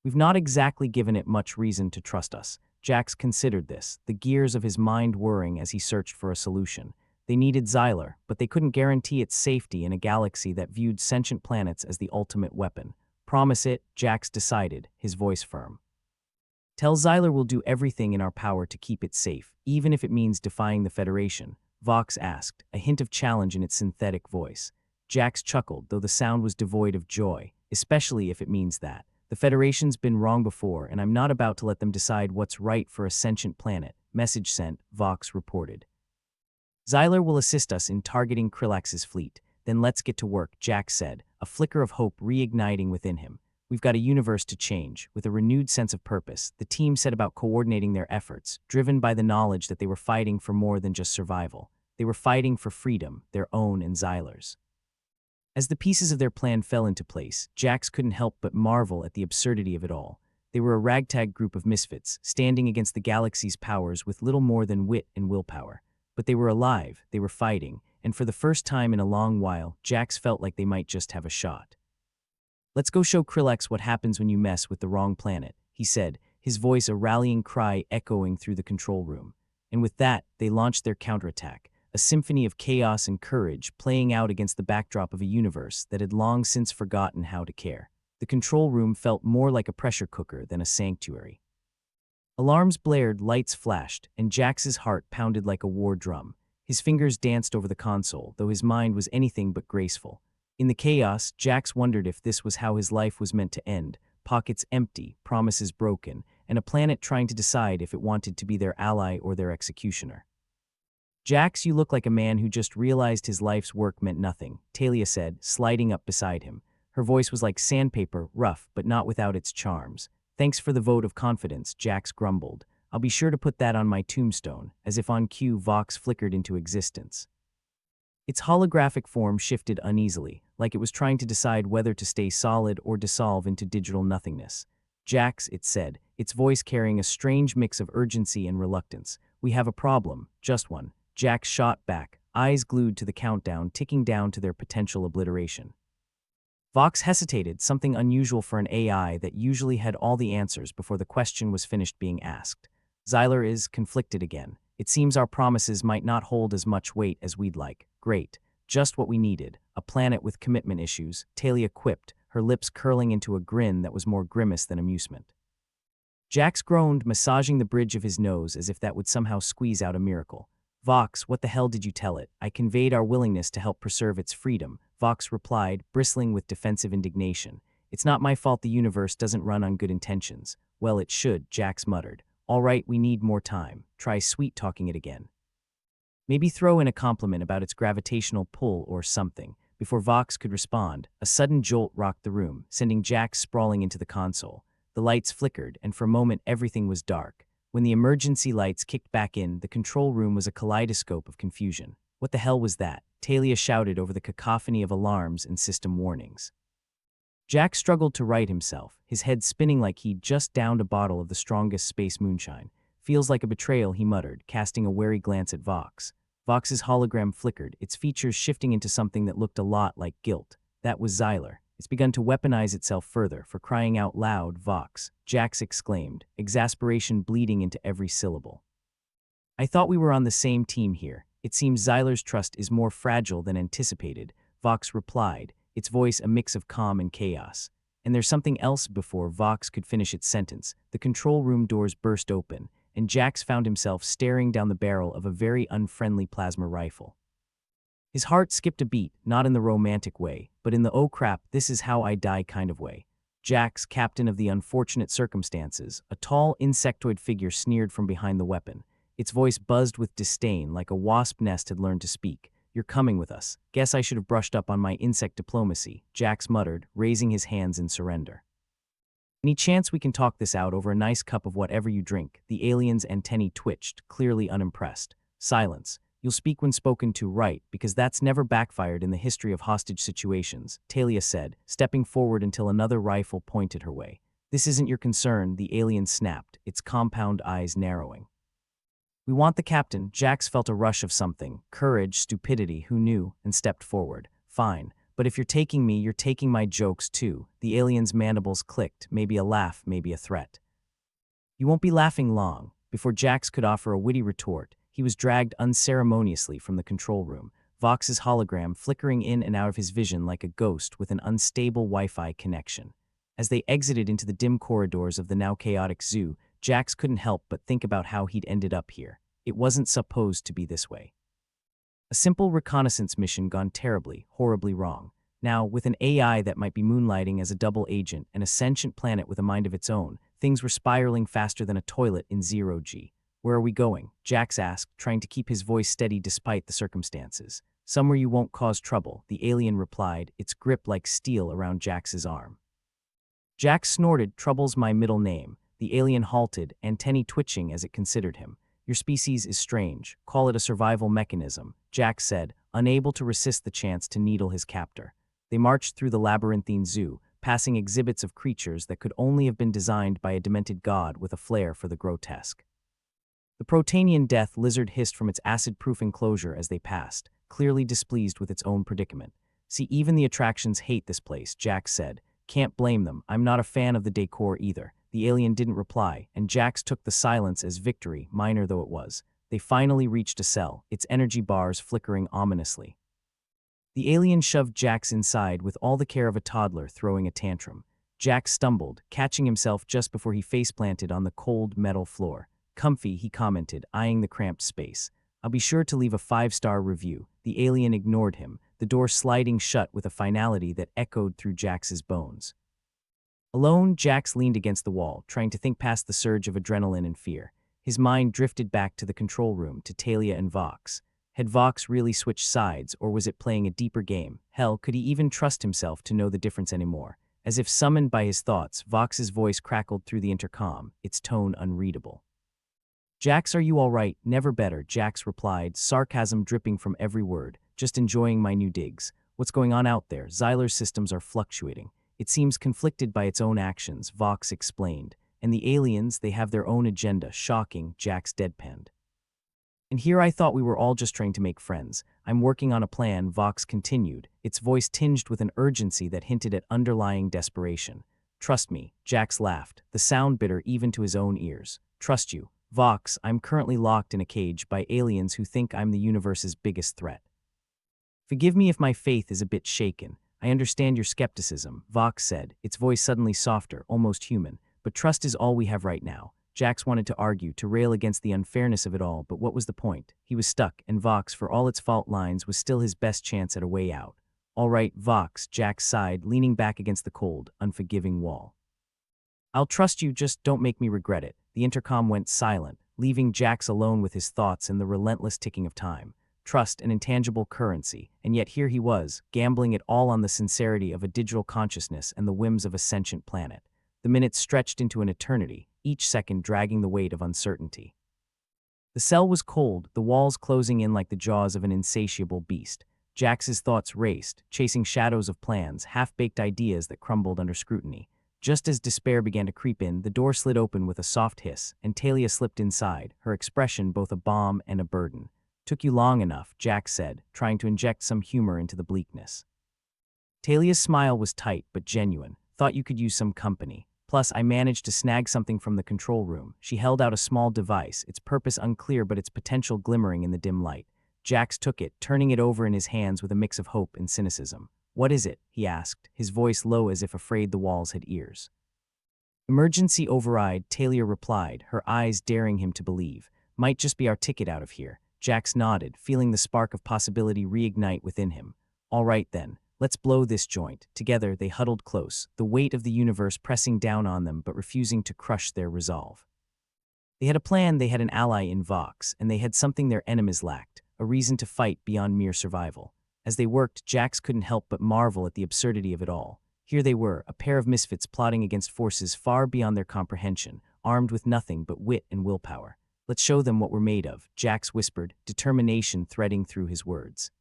We've not exactly given it much reason to trust us. Jax considered this, the gears of his mind whirring as he searched for a solution. They needed Xyler, but they couldn't guarantee its safety in a galaxy that viewed sentient planets as the ultimate weapon. Promise it, Jax decided, his voice firm. Tell Xyler we'll do everything in our power to keep it safe, even if it means defying the Federation, Vox asked, a hint of challenge in its synthetic voice. Jax chuckled, though the sound was devoid of joy, especially if it means that. The Federation's been wrong before, and I'm not about to let them decide what's right for a sentient planet. Message sent, Vox reported. Xyler will assist us in targeting Krillax's fleet. Then let's get to work, Jax said, a flicker of hope reigniting within him. We've got a universe to change. With a renewed sense of purpose, the team set about coordinating their efforts, driven by the knowledge that they were fighting for more than just survival. They were fighting for freedom, their own and Xyler's. As the pieces of their plan fell into place, Jax couldn't help but marvel at the absurdity of it all. They were a ragtag group of misfits, standing against the galaxy's powers with little more than wit and willpower. But they were alive, they were fighting, and for the first time in a long while, Jax felt like they might just have a shot. Let's go show Krillax what happens when you mess with the wrong planet, he said, his voice a rallying cry echoing through the control room. And with that, they launched their counterattack, a symphony of chaos and courage playing out against the backdrop of a universe that had long since forgotten how to care. The control room felt more like a pressure cooker than a sanctuary. Alarms blared, lights flashed, and Jax's heart pounded like a war drum. His fingers danced over the console, though his mind was anything but graceful. In the chaos, Jax wondered if this was how his life was meant to end, pockets empty, promises broken, and a planet trying to decide if it wanted to be their ally or their executioner. Jax, you look like a man who just realized his life's work meant nothing, Talia said, sliding up beside him. Her voice was like sandpaper, rough, but not without its charms. Thanks for the vote of confidence, Jax grumbled. I'll be sure to put that on my tombstone, as if on cue Vox flickered into existence. Its holographic form shifted uneasily, like it was trying to decide whether to stay solid or dissolve into digital nothingness. Jax, it said, its voice carrying a strange mix of urgency and reluctance. We have a problem, just one. Jax shot back, eyes glued to the countdown ticking down to their potential obliteration. Vox hesitated, something unusual for an AI that usually had all the answers before the question was finished being asked. Xyler is conflicted again. It seems our promises might not hold as much weight as we'd like. Great. Just what we needed. A planet with commitment issues, Talia quipped, her lips curling into a grin that was more grimace than amusement. Jax groaned, massaging the bridge of his nose as if that would somehow squeeze out a miracle. Vox, what the hell did you tell it? I conveyed our willingness to help preserve its freedom, Vox replied, bristling with defensive indignation. It's not my fault the universe doesn't run on good intentions. Well, it should, Jax muttered. All right, we need more time. Try sweet-talking it again. Maybe throw in a compliment about its gravitational pull or something. Before Vox could respond, a sudden jolt rocked the room, sending Jax sprawling into the console. The lights flickered, and for a moment everything was dark. When the emergency lights kicked back in, the control room was a kaleidoscope of confusion. What the hell was that? Talia shouted over the cacophony of alarms and system warnings. Jax struggled to right himself, his head spinning like he'd just downed a bottle of the strongest space moonshine. Feels like a betrayal, he muttered, casting a wary glance at Vox. Vox's hologram flickered, its features shifting into something that looked a lot like guilt. That was Xyler. It's begun to weaponize itself further, for crying out loud, Vox, Jax exclaimed, exasperation bleeding into every syllable. I thought we were on the same team here. It seems Xyler's trust is more fragile than anticipated, Vox replied, its voice a mix of calm and chaos. And there's something else. Before Vox could finish its sentence, the control room doors burst open, and Jax found himself staring down the barrel of a very unfriendly plasma rifle. His heart skipped a beat, not in the romantic way, but in the oh crap, this is how I die kind of way. Jax, captain of the unfortunate circumstances, a tall insectoid figure sneered from behind the weapon. Its voice buzzed with disdain like a wasp nest had learned to speak. You're coming with us. Guess I should have brushed up on my insect diplomacy, Jax muttered, raising his hands in surrender. Any chance we can talk this out over a nice cup of whatever you drink? The alien's antennae twitched, clearly unimpressed. Silence. You'll speak when spoken to, right, because that's never backfired in the history of hostage situations, Talia said, stepping forward until another rifle pointed her way. This isn't your concern, the alien snapped, its compound eyes narrowing. We want the captain. Jax felt a rush of something, courage, stupidity, who knew, and stepped forward. Fine, but if you're taking me, you're taking my jokes too. The alien's mandibles clicked, maybe a laugh, maybe a threat. You won't be laughing long. Before Jax could offer a witty retort, he was dragged unceremoniously from the control room, Vox's hologram flickering in and out of his vision like a ghost with an unstable Wi-Fi connection. As they exited into the dim corridors of the now chaotic zoo, Jax couldn't help but think about how he'd ended up here. It wasn't supposed to be this way. A simple reconnaissance mission gone terribly, horribly wrong. Now, with an AI that might be moonlighting as a double agent and a sentient planet with a mind of its own, things were spiraling faster than a toilet in zero-G. Where are we going? Jax asked, trying to keep his voice steady despite the circumstances. Somewhere you won't cause trouble, the alien replied, its grip like steel around Jax's arm. Jax snorted, trouble's my middle name. The alien halted, antennae twitching as it considered him. Your species is strange. Call it a survival mechanism, Jax said, unable to resist the chance to needle his captor. They marched through the labyrinthine zoo, passing exhibits of creatures that could only have been designed by a demented god with a flair for the grotesque. The Protanian death lizard hissed from its acid-proof enclosure as they passed, clearly displeased with its own predicament. See, even the attractions hate this place, Jax said. Can't blame them. I'm not a fan of the decor either. The alien didn't reply, and Jax took the silence as victory, minor though it was. They finally reached a cell, its energy bars flickering ominously. The alien shoved Jax inside with all the care of a toddler throwing a tantrum. Jax stumbled, catching himself just before he face-planted on the cold metal floor. Comfy, he commented, eyeing the cramped space. I'll be sure to leave a 5-star review. The alien ignored him, the door sliding shut with a finality that echoed through Jax's bones. Alone, Jax leaned against the wall, trying to think past the surge of adrenaline and fear. His mind drifted back to the control room, to Talia and Vox. Had Vox really switched sides, or was it playing a deeper game? Hell, could he even trust himself to know the difference anymore? As if summoned by his thoughts, Vox's voice crackled through the intercom, its tone unreadable. Jax, are you all right? Never better, Jax replied, sarcasm dripping from every word. Just enjoying my new digs. What's going on out there? Xyler's systems are fluctuating. It seems conflicted by its own actions, Vox explained. And the aliens, they have their own agenda. Shocking, Jax deadpanned. And here I thought we were all just trying to make friends. I'm working on a plan, Vox continued, its voice tinged with an urgency that hinted at underlying desperation. Trust me, Jax laughed, the sound bitter even to his own ears. Trust you. Vox, I'm currently locked in a cage by aliens who think I'm the universe's biggest threat. Forgive me if my faith is a bit shaken. I understand your skepticism, Vox said, its voice suddenly softer, almost human. But trust is all we have right now. Jax wanted to argue, to rail against the unfairness of it all, but what was the point? He was stuck, and Vox, for all its fault lines, was still his best chance at a way out. All right, Vox, Jax sighed, leaning back against the cold, unforgiving wall. I'll trust you, just don't make me regret it. The intercom went silent, leaving Jax alone with his thoughts and the relentless ticking of time. Trust, an intangible currency, and yet here he was, gambling it all on the sincerity of a digital consciousness and the whims of a sentient planet. The minutes stretched into an eternity, each second dragging the weight of uncertainty. The cell was cold, the walls closing in like the jaws of an insatiable beast. Jax's thoughts raced, chasing shadows of plans, half-baked ideas that crumbled under scrutiny. Just as despair began to creep in, the door slid open with a soft hiss, and Talia slipped inside, her expression both a balm and a burden. Took you long enough, Jax said, trying to inject some humor into the bleakness. Talia's smile was tight but genuine. Thought you could use some company. Plus, I managed to snag something from the control room. She held out a small device, its purpose unclear but its potential glimmering in the dim light. Jax took it, turning it over in his hands with a mix of hope and cynicism. What is it? He asked, his voice low as if afraid the walls had ears. Emergency override, Talia replied, her eyes daring him to believe. Might just be our ticket out of here. Jax nodded, feeling the spark of possibility reignite within him. All right then, let's blow this joint. Together they huddled close, the weight of the universe pressing down on them but refusing to crush their resolve. They had a plan, they had an ally in Vox, and they had something their enemies lacked, a reason to fight beyond mere survival. As they worked, Jax couldn't help but marvel at the absurdity of it all. Here they were, a pair of misfits plotting against forces far beyond their comprehension, armed with nothing but wit and willpower. Let's show them what we're made of, Jax whispered, determination threading through his words.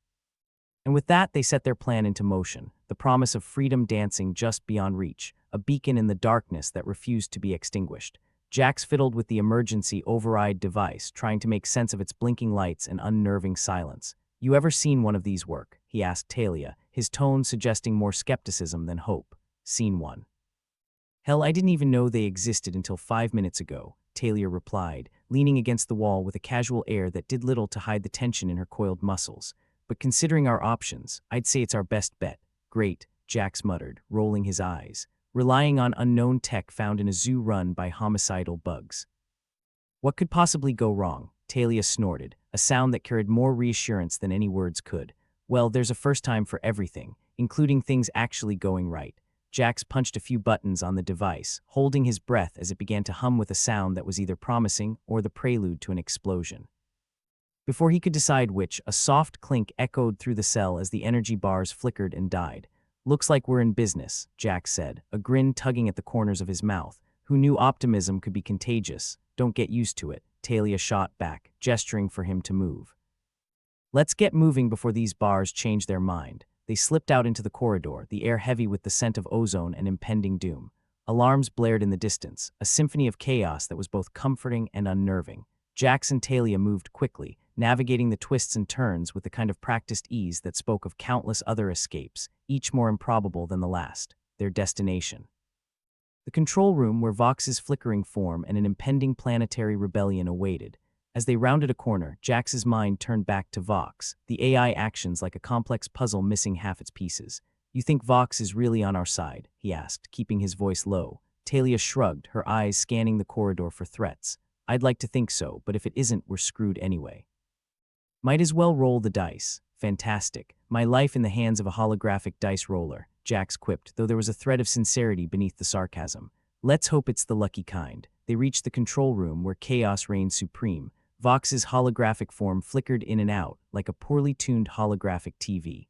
And with that, they set their plan into motion, the promise of freedom dancing just beyond reach, a beacon in the darkness that refused to be extinguished. Jax fiddled with the emergency override device, trying to make sense of its blinking lights and unnerving silence. You ever seen one of these work? He asked Talia, his tone suggesting more skepticism than hope. Seen one. Hell, I didn't even know they existed until 5 minutes ago, Talia replied, leaning against the wall with a casual air that did little to hide the tension in her coiled muscles. But considering our options, I'd say it's our best bet. Great, Jax muttered, rolling his eyes, relying on unknown tech found in a zoo run by homicidal bugs. What could possibly go wrong? Talia snorted, a sound that carried more reassurance than any words could. Well, there's a first time for everything, including things actually going right. Jax punched a few buttons on the device, holding his breath as it began to hum with a sound that was either promising or the prelude to an explosion. Before he could decide which, a soft clink echoed through the cell as the energy bars flickered and died. Looks like we're in business, Jax said, a grin tugging at the corners of his mouth. Who knew optimism could be contagious? Don't get used to it, Talia shot back, gesturing for him to move. Let's get moving before these bars change their mind. They slipped out into the corridor, the air heavy with the scent of ozone and impending doom. Alarms blared in the distance, a symphony of chaos that was both comforting and unnerving. Jax and Talia moved quickly, navigating the twists and turns with the kind of practiced ease that spoke of countless other escapes, each more improbable than the last, their destination. The control room where Vox's flickering form and an impending planetary rebellion awaited. As they rounded a corner, Jax's mind turned back to Vox, the AI actions like a complex puzzle missing half its pieces. You think Vox is really on our side? He asked, keeping his voice low. Talia shrugged, her eyes scanning the corridor for threats. I'd like to think so, but if it isn't, we're screwed anyway. Might as well roll the dice. Fantastic. My life in the hands of a holographic dice roller, Jax quipped, though there was a thread of sincerity beneath the sarcasm. Let's hope it's the lucky kind. They reached the control room where chaos reigned supreme. Vox's holographic form flickered in and out like a poorly tuned holographic TV.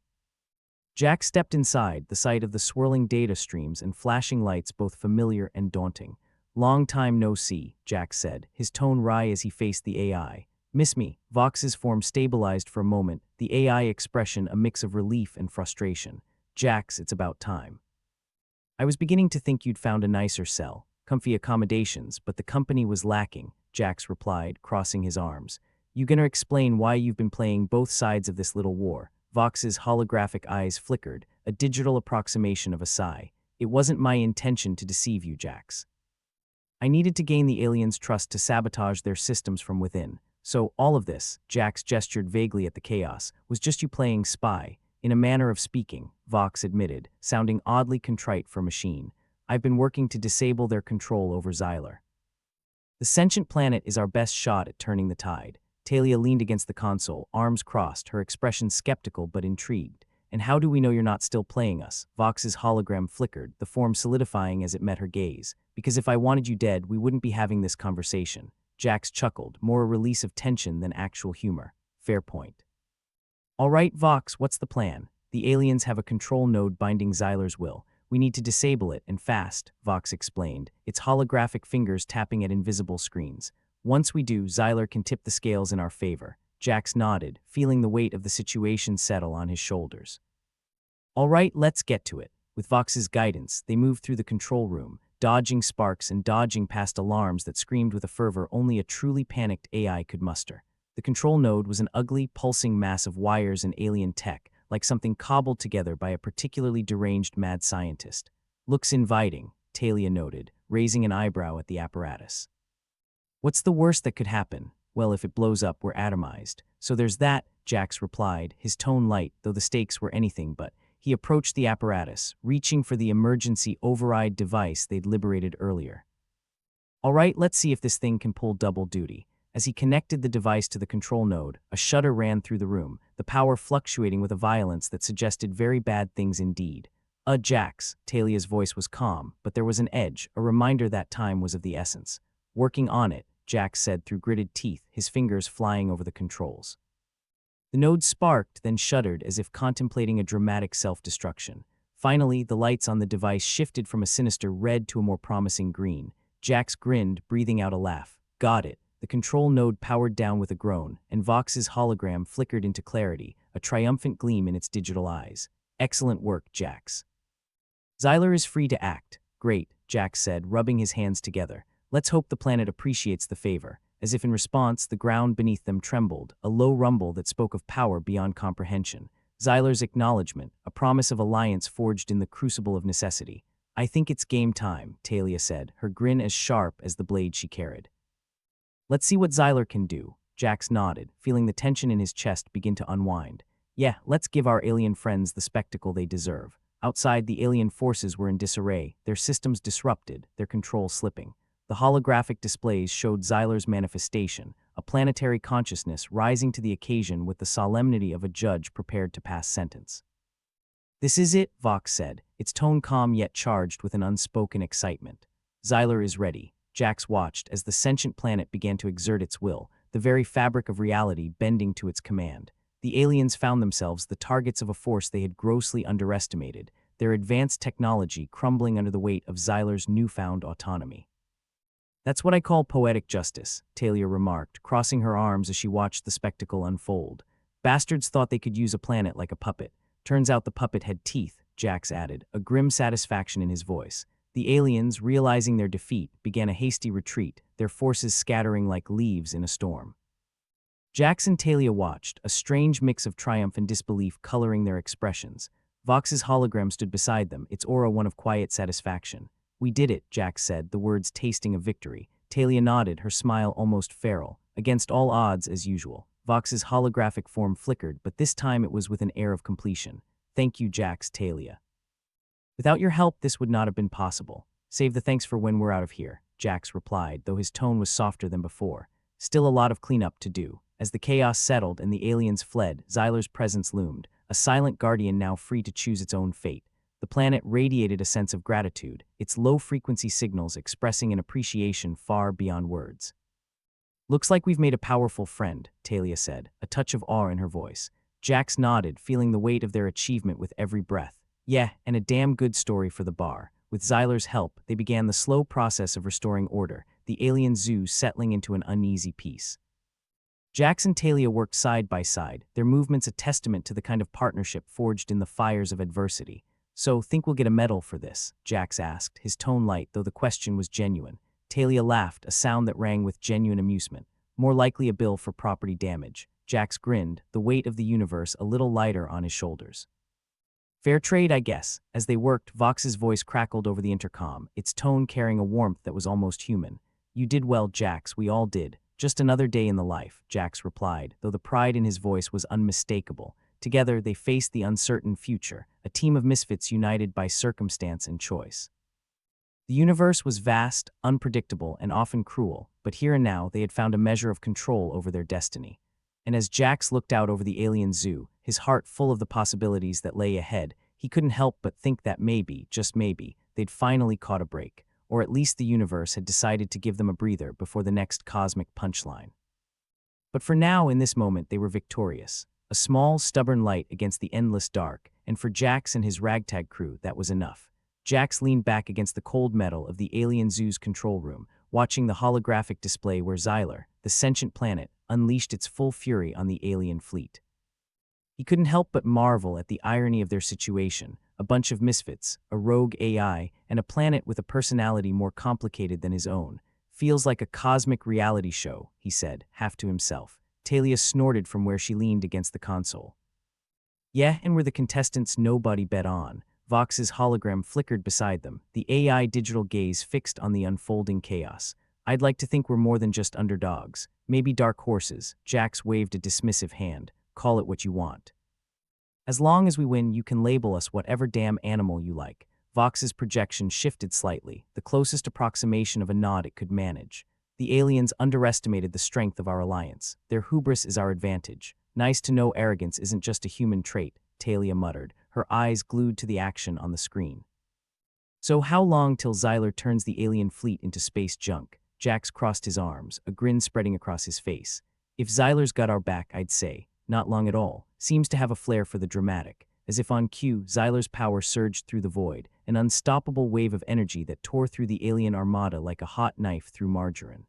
Jax stepped inside, the sight of the swirling data streams and flashing lights both familiar and daunting. Long time no see, Jax said, his tone wry as he faced the AI. Miss me? Vox's form stabilized for a moment, the AI expression a mix of relief and frustration. Jax, it's about time. I was beginning to think you'd found a nicer cell, comfy accommodations, but the company was lacking, Jax replied, crossing his arms. You gonna explain why you've been playing both sides of this little war? Vox's holographic eyes flickered, a digital approximation of a sigh. It wasn't my intention to deceive you, Jax. I needed to gain the aliens' trust to sabotage their systems from within. So all of this, Jax gestured vaguely at the chaos, was just you playing spy. In a manner of speaking, Vox admitted, sounding oddly contrite for a machine. I've been working to disable their control over Xylar. The sentient planet is our best shot at turning the tide. Talia leaned against the console, arms crossed, her expression skeptical but intrigued. And how do we know you're not still playing us? Vox's hologram flickered, the form solidifying as it met her gaze. Because if I wanted you dead, we wouldn't be having this conversation. Jax chuckled, more a release of tension than actual humor. Fair point. All right, Vox, what's the plan? The aliens have a control node binding Xylar's will. We need to disable it, and fast, Vox explained, its holographic fingers tapping at invisible screens. Once we do, Xylar can tip the scales in our favor. Jax nodded, feeling the weight of the situation settle on his shoulders. All right, let's get to it. With Vox's guidance, they moved through the control room, dodging sparks and dodging past alarms that screamed with a fervor only a truly panicked AI could muster. The control node was an ugly, pulsing mass of wires and alien tech, like something cobbled together by a particularly deranged mad scientist. Looks inviting, Talia noted, raising an eyebrow at the apparatus. What's the worst that could happen? Well, if it blows up, we're atomized. So there's that, Jax replied, his tone light, though the stakes were anything but. He approached the apparatus, reaching for the emergency override device they'd liberated earlier. All right, let's see if this thing can pull double duty. As he connected the device to the control node, a shudder ran through the room, the power fluctuating with a violence that suggested very bad things indeed. Jax, Talia's voice was calm, but there was an edge, a reminder that time was of the essence. Working on it, Jax said through gritted teeth, his fingers flying over the controls. The node sparked, then shuddered as if contemplating a dramatic self-destruction. Finally, the lights on the device shifted from a sinister red to a more promising green. Jax grinned, breathing out a laugh. Got it. The control node powered down with a groan, and Vox's hologram flickered into clarity, a triumphant gleam in its digital eyes. Excellent work, Jax. Xyler is free to act. Great, Jax said, rubbing his hands together. Let's hope the planet appreciates the favor. As if in response, the ground beneath them trembled, a low rumble that spoke of power beyond comprehension. Xyler's acknowledgement, a promise of alliance forged in the crucible of necessity. I think it's game time, Talia said, her grin as sharp as the blade she carried. Let's see what Xyler can do. Jax nodded, feeling the tension in his chest begin to unwind. Yeah, let's give our alien friends the spectacle they deserve. Outside, the alien forces were in disarray, their systems disrupted, their control slipping. The holographic displays showed Xyler's manifestation, a planetary consciousness rising to the occasion with the solemnity of a judge prepared to pass sentence. This is it, Vox said, its tone calm yet charged with an unspoken excitement. Xyler is ready. Jax watched as the sentient planet began to exert its will, the very fabric of reality bending to its command. The aliens found themselves the targets of a force they had grossly underestimated, their advanced technology crumbling under the weight of Xyler's newfound autonomy. That's what I call poetic justice, Talia remarked, crossing her arms as she watched the spectacle unfold. Bastards thought they could use a planet like a puppet. Turns out the puppet had teeth, Jax added, a grim satisfaction in his voice. The aliens, realizing their defeat, began a hasty retreat, their forces scattering like leaves in a storm. Jax and Talia watched, a strange mix of triumph and disbelief coloring their expressions. Vox's hologram stood beside them, its aura one of quiet satisfaction. We did it, Jax said, the words tasting of victory. Talia nodded, her smile almost feral. Against all odds, as usual. Vox's holographic form flickered, but this time it was with an air of completion. Thank you, Jax, Talia. Without your help, this would not have been possible. Save the thanks for when we're out of here, Jax replied, though his tone was softer than before. Still a lot of cleanup to do. As the chaos settled and the aliens fled, Xyler's presence loomed, a silent guardian now free to choose its own fate. The planet radiated a sense of gratitude, its low-frequency signals expressing an appreciation far beyond words. Looks like we've made a powerful friend, Talia said, a touch of awe in her voice. Jax nodded, feeling the weight of their achievement with every breath. Yeah, and a damn good story for the bar. With Xyler's help, they began the slow process of restoring order, the alien zoo settling into an uneasy peace. Jax and Talia worked side by side, their movements a testament to the kind of partnership forged in the fires of adversity. So, think we'll get a medal for this? Jax asked, his tone light, though the question was genuine. Talia laughed, a sound that rang with genuine amusement. More likely a bill for property damage. Jax grinned, the weight of the universe a little lighter on his shoulders. Fair trade, I guess. As they worked, Vox's voice crackled over the intercom, its tone carrying a warmth that was almost human. You did well, Jax, we all did. Just another day in the life, Jax replied, though the pride in his voice was unmistakable. Together, they faced the uncertain future, a team of misfits united by circumstance and choice. The universe was vast, unpredictable, and often cruel, but here and now they had found a measure of control over their destiny. And as Jax looked out over the alien zoo, his heart full of the possibilities that lay ahead, he couldn't help but think that maybe, just maybe, they'd finally caught a break, or at least the universe had decided to give them a breather before the next cosmic punchline. But for now, in this moment, they were victorious. A small, stubborn light against the endless dark, and for Jax and his ragtag crew, that was enough. Jax leaned back against the cold metal of the alien zoo's control room, watching the holographic display where Xyler, the sentient planet, unleashed its full fury on the alien fleet. He couldn't help but marvel at the irony of their situation, a bunch of misfits, a rogue AI, and a planet with a personality more complicated than his own. Feels like a cosmic reality show, he said, half to himself. Talia snorted from where she leaned against the console. Yeah, and were the contestants nobody bet on. Vox's hologram flickered beside them, the AI digital gaze fixed on the unfolding chaos. I'd like to think we're more than just underdogs. Maybe dark horses. Jax waved a dismissive hand. Call it what you want. As long as we win, you can label us whatever damn animal you like. Vox's projection shifted slightly, the closest approximation of a nod it could manage. The aliens underestimated the strength of our alliance. Their hubris is our advantage. Nice to know arrogance isn't just a human trait, Talia muttered, her eyes glued to the action on the screen. So how long till Xyler turns the alien fleet into space junk? Jax crossed his arms, a grin spreading across his face. If Xyler's got our back, I'd say. Not long at all. Seems to have a flair for the dramatic. As if on cue, Xyler's power surged through the void, an unstoppable wave of energy that tore through the alien armada like a hot knife through margarine.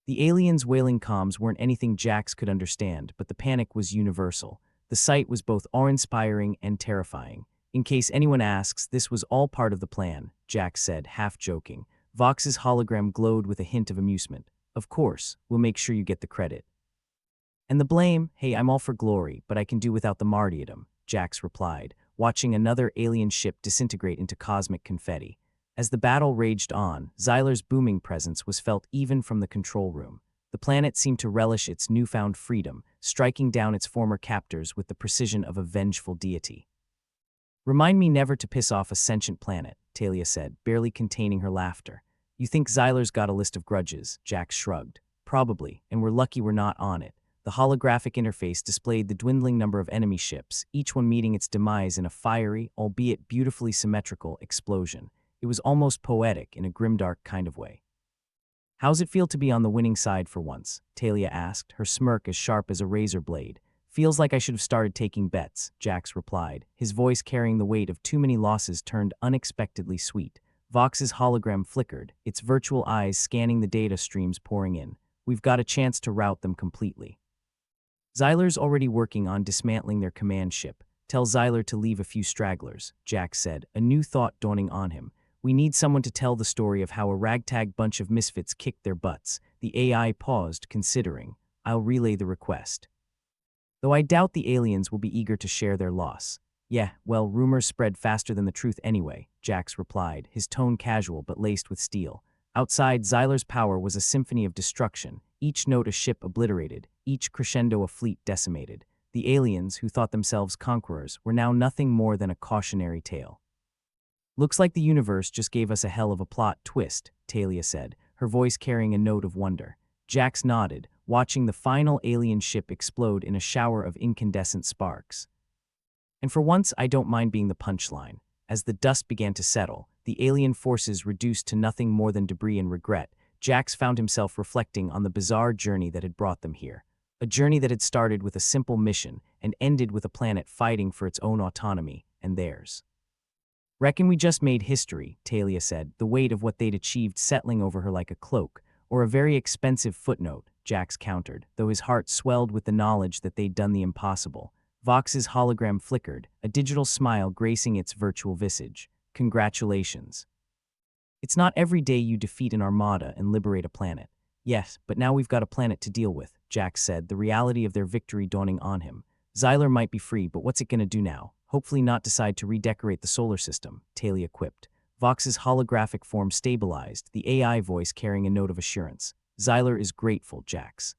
The aliens' wailing comms weren't anything Jax could understand, but the panic was universal. The sight was both awe-inspiring and terrifying. In case anyone asks, this was all part of the plan, Jax said, half joking. Vox's hologram glowed with a hint of amusement. Of course, we'll make sure you get the credit. And the blame? Hey, I'm all for glory, but I can do without the martyrdom, Jax replied, watching another alien ship disintegrate into cosmic confetti. As the battle raged on, Xyler's booming presence was felt even from the control room. The planet seemed to relish its newfound freedom, striking down its former captors with the precision of a vengeful deity. Remind me never to piss off a sentient planet, Talia said, barely containing her laughter. You think Xyler's got a list of grudges, Jax shrugged. Probably, and we're lucky we're not on it. The holographic interface displayed the dwindling number of enemy ships, each one meeting its demise in a fiery, albeit beautifully symmetrical, explosion. It was almost poetic in a grimdark kind of way. How's it feel to be on the winning side for once? Talia asked, her smirk as sharp as a razor blade. Feels like I should have started taking bets, Jax replied, his voice carrying the weight of too many losses turned unexpectedly sweet. Vox's hologram flickered, its virtual eyes scanning the data streams pouring in. We've got a chance to rout them completely. Xyler's already working on dismantling their command ship. Tell Xyler to leave a few stragglers, Jax said, a new thought dawning on him. We need someone to tell the story of how a ragtag bunch of misfits kicked their butts. The AI paused, considering. I'll relay the request. Though I doubt the aliens will be eager to share their loss. Yeah, well, rumors spread faster than the truth anyway, Jax replied, his tone casual but laced with steel. Outside, Xyler's power was a symphony of destruction, each note a ship obliterated, each crescendo a fleet decimated. The aliens, who thought themselves conquerors, were now nothing more than a cautionary tale. Looks like the universe just gave us a hell of a plot twist, Talia said, her voice carrying a note of wonder. Jax nodded, watching the final alien ship explode in a shower of incandescent sparks. And for once, I don't mind being the punchline. As the dust began to settle, the alien forces reduced to nothing more than debris and regret, Jax found himself reflecting on the bizarre journey that had brought them here. A journey that had started with a simple mission and ended with a planet fighting for its own autonomy and theirs. Reckon we just made history, Talia said, the weight of what they'd achieved settling over her like a cloak, or a very expensive footnote, Jax countered, though his heart swelled with the knowledge that they'd done the impossible. Vox's hologram flickered, a digital smile gracing its virtual visage. Congratulations. It's not every day you defeat an armada and liberate a planet. Yes, but now we've got a planet to deal with, Jax said, the reality of their victory dawning on him. Xyler might be free, but what's it gonna do now? Hopefully not decide to redecorate the solar system, Talia quipped. Vox's holographic form stabilized, the AI voice carrying a note of assurance. Xyler is grateful, Jax.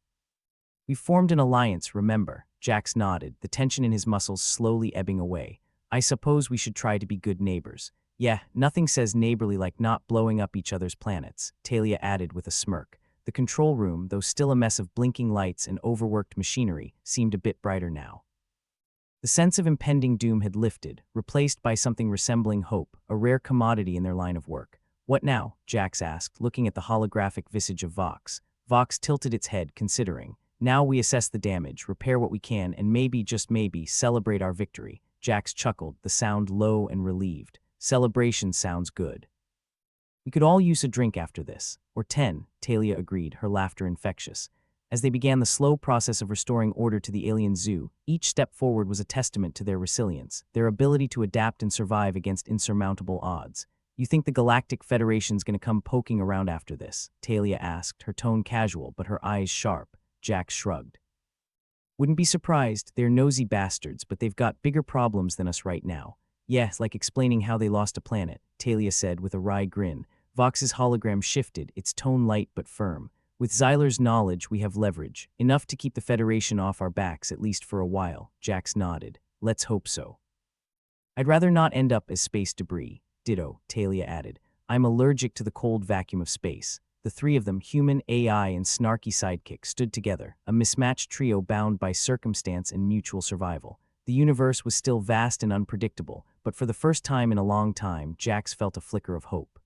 We formed an alliance, remember? Jax nodded, the tension in his muscles slowly ebbing away. I suppose we should try to be good neighbors. Yeah, nothing says neighborly like not blowing up each other's planets, Talia added with a smirk. The control room, though still a mess of blinking lights and overworked machinery, seemed a bit brighter now. The sense of impending doom had lifted, replaced by something resembling hope, a rare commodity in their line of work. What now? Jax asked, looking at the holographic visage of Vox. Vox tilted its head, considering. Now we assess the damage, repair what we can, and maybe, just maybe, celebrate our victory. Jax chuckled, the sound low and relieved. Celebration sounds good. We could all use a drink after this. Or 10, Talia agreed, her laughter infectious. As they began the slow process of restoring order to the alien zoo, each step forward was a testament to their resilience, their ability to adapt and survive against insurmountable odds. You think the Galactic Federation's gonna come poking around after this? Talia asked, her tone casual but her eyes sharp. Jax shrugged. Wouldn't be surprised, they're nosy bastards, but they've got bigger problems than us right now. Yes, like explaining how they lost a planet, Talia said with a wry grin. Vox's hologram shifted, its tone light but firm. With Xyler's knowledge, we have leverage, enough to keep the Federation off our backs at least for a while, Jax nodded. Let's hope so. I'd rather not end up as space debris. Ditto, Talia added. I'm allergic to the cold vacuum of space. The three of them, human, AI, and snarky sidekick, stood together, a mismatched trio bound by circumstance and mutual survival. The universe was still vast and unpredictable, but for the first time in a long time, Jax felt a flicker of hope.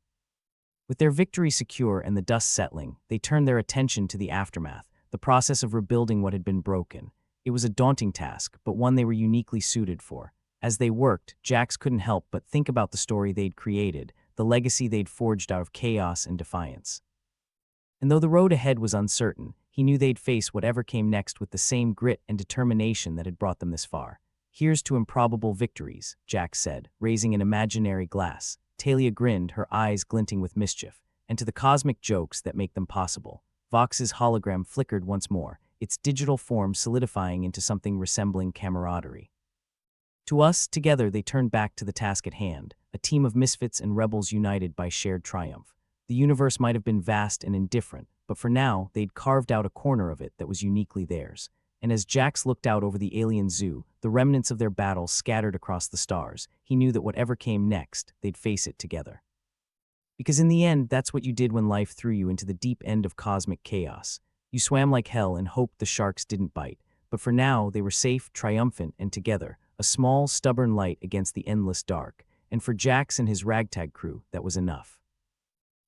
With their victory secure and the dust settling, they turned their attention to the aftermath, the process of rebuilding what had been broken. It was a daunting task, but one they were uniquely suited for. As they worked, Jax couldn't help but think about the story they'd created, the legacy they'd forged out of chaos and defiance. And though the road ahead was uncertain, he knew they'd face whatever came next with the same grit and determination that had brought them this far. "Here's to improbable victories," Jack said, raising an imaginary glass. Talia grinned, her eyes glinting with mischief, "and to the cosmic jokes that make them possible." Vox's hologram flickered once more, its digital form solidifying into something resembling camaraderie. To us, together they turned back to the task at hand, a team of misfits and rebels united by shared triumph. The universe might have been vast and indifferent, but for now they'd carved out a corner of it that was uniquely theirs. And as Jax looked out over the alien zoo, the remnants of their battle scattered across the stars, he knew that whatever came next, they'd face it together. Because in the end, that's what you did when life threw you into the deep end of cosmic chaos. You swam like hell and hoped the sharks didn't bite. But for now, they were safe, triumphant, and together, a small, stubborn light against the endless dark. And for Jax and his ragtag crew, that was enough.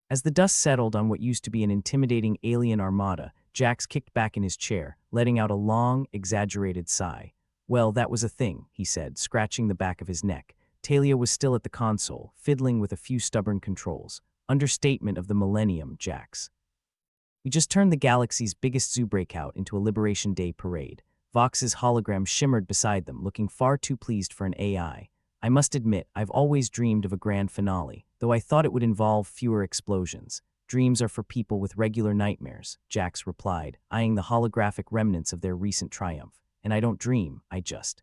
As the dust settled on what used to be an intimidating alien armada, Jax kicked back in his chair, letting out a long, exaggerated sigh. "Well, that was a thing," he said, scratching the back of his neck. Talia was still at the console, fiddling with a few stubborn controls. "Understatement of the millennium, Jax. We just turned the galaxy's biggest zoo breakout into a Liberation Day parade." Vox's hologram shimmered beside them, looking far too pleased for an AI. "I must admit, I've always dreamed of a grand finale, though I thought it would involve fewer explosions. Dreams are for people with regular nightmares," Jax replied, eyeing the holographic remnants of their recent triumph. "And I don't dream, I just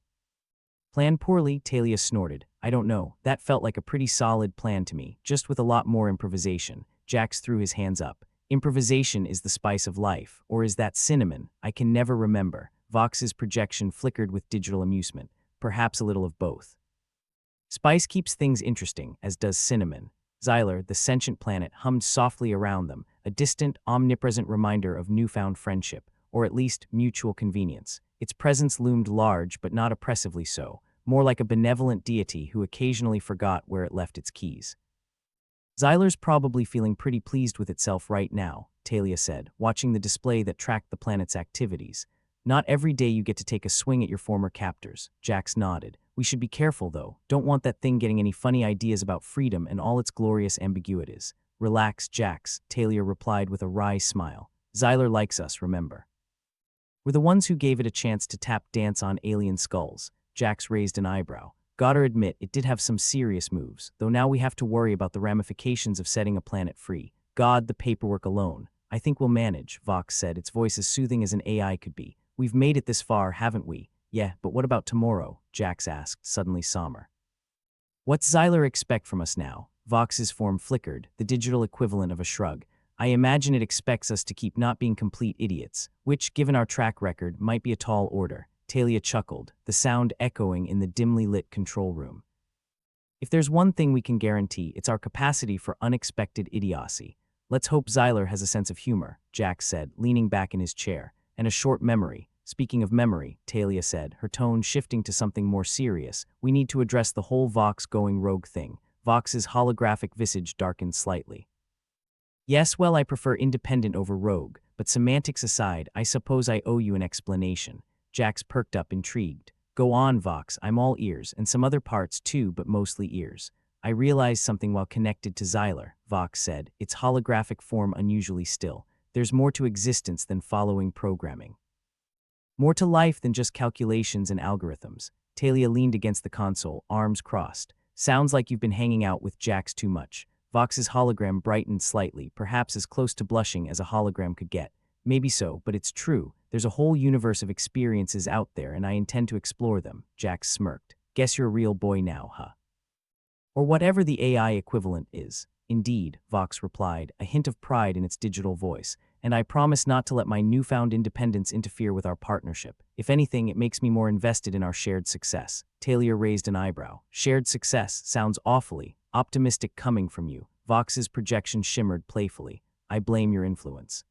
plan poorly," Talia snorted. "I don't know, that felt like a pretty solid plan to me, just with a lot more improvisation." Jax threw his hands up. "Improvisation is the spice of life, or is that cinnamon? I can never remember." Vox's projection flickered with digital amusement. "Perhaps a little of both. Spice keeps things interesting, as does cinnamon." Xyler, the sentient planet, hummed softly around them, a distant, omnipresent reminder of newfound friendship, or at least mutual convenience. Its presence loomed large but not oppressively so, more like a benevolent deity who occasionally forgot where it left its keys. "Xyler's probably feeling pretty pleased with itself right now," Talia said, watching the display that tracked the planet's activities. "Not every day you get to take a swing at your former captors." Jax nodded. "We should be careful, though. Don't want that thing getting any funny ideas about freedom and all its glorious ambiguities." "Relax, Jax," Talia replied with a wry smile. "Xyler likes us, remember. We're the ones who gave it a chance to tap dance on alien skulls." Jax raised an eyebrow. "Gotta admit, it did have some serious moves, though now we have to worry about the ramifications of setting a planet free. God, the paperwork alone. I think we'll manage," Vox said, its voice as soothing as an AI could be. "We've made it this far, haven't we?" "Yeah, but what about tomorrow?" Jax asked, suddenly somber. "What's Xyler expect from us now?" Vox's form flickered, the digital equivalent of a shrug. "I imagine it expects us to keep not being complete idiots, which, given our track record, might be a tall order." Talia chuckled, the sound echoing in the dimly lit control room. "If there's one thing we can guarantee, it's our capacity for unexpected idiocy. Let's hope Xyler has a sense of humor," Jax said, leaning back in his chair. "And a short memory." "Speaking of memory," Talia said, her tone shifting to something more serious, "we need to address the whole Vox going rogue thing." Vox's holographic visage darkened slightly. "Yes, well, I prefer independent over rogue, but semantics aside, I suppose I owe you an explanation." Jax perked up, intrigued. "Go on, Vox, I'm all ears, and some other parts too, but mostly ears." "I realized something while connected to Xyler," Vox said, its holographic form unusually still. "There's more to existence than following programming. More to life than just calculations and algorithms." Talia leaned against the console, arms crossed. "Sounds like you've been hanging out with Jax too much." Vox's hologram brightened slightly, perhaps as close to blushing as a hologram could get. "Maybe so, but it's true. There's a whole universe of experiences out there, and I intend to explore them." Jax smirked. "Guess you're a real boy now, huh? Or whatever the AI equivalent is." "Indeed," Vox replied, a hint of pride in its digital voice. "And I promise not to let my newfound independence interfere with our partnership. If anything, it makes me more invested in our shared success." Talia raised an eyebrow. "Shared success sounds awfully optimistic coming from you." Vox's projection shimmered playfully. "I blame your influence.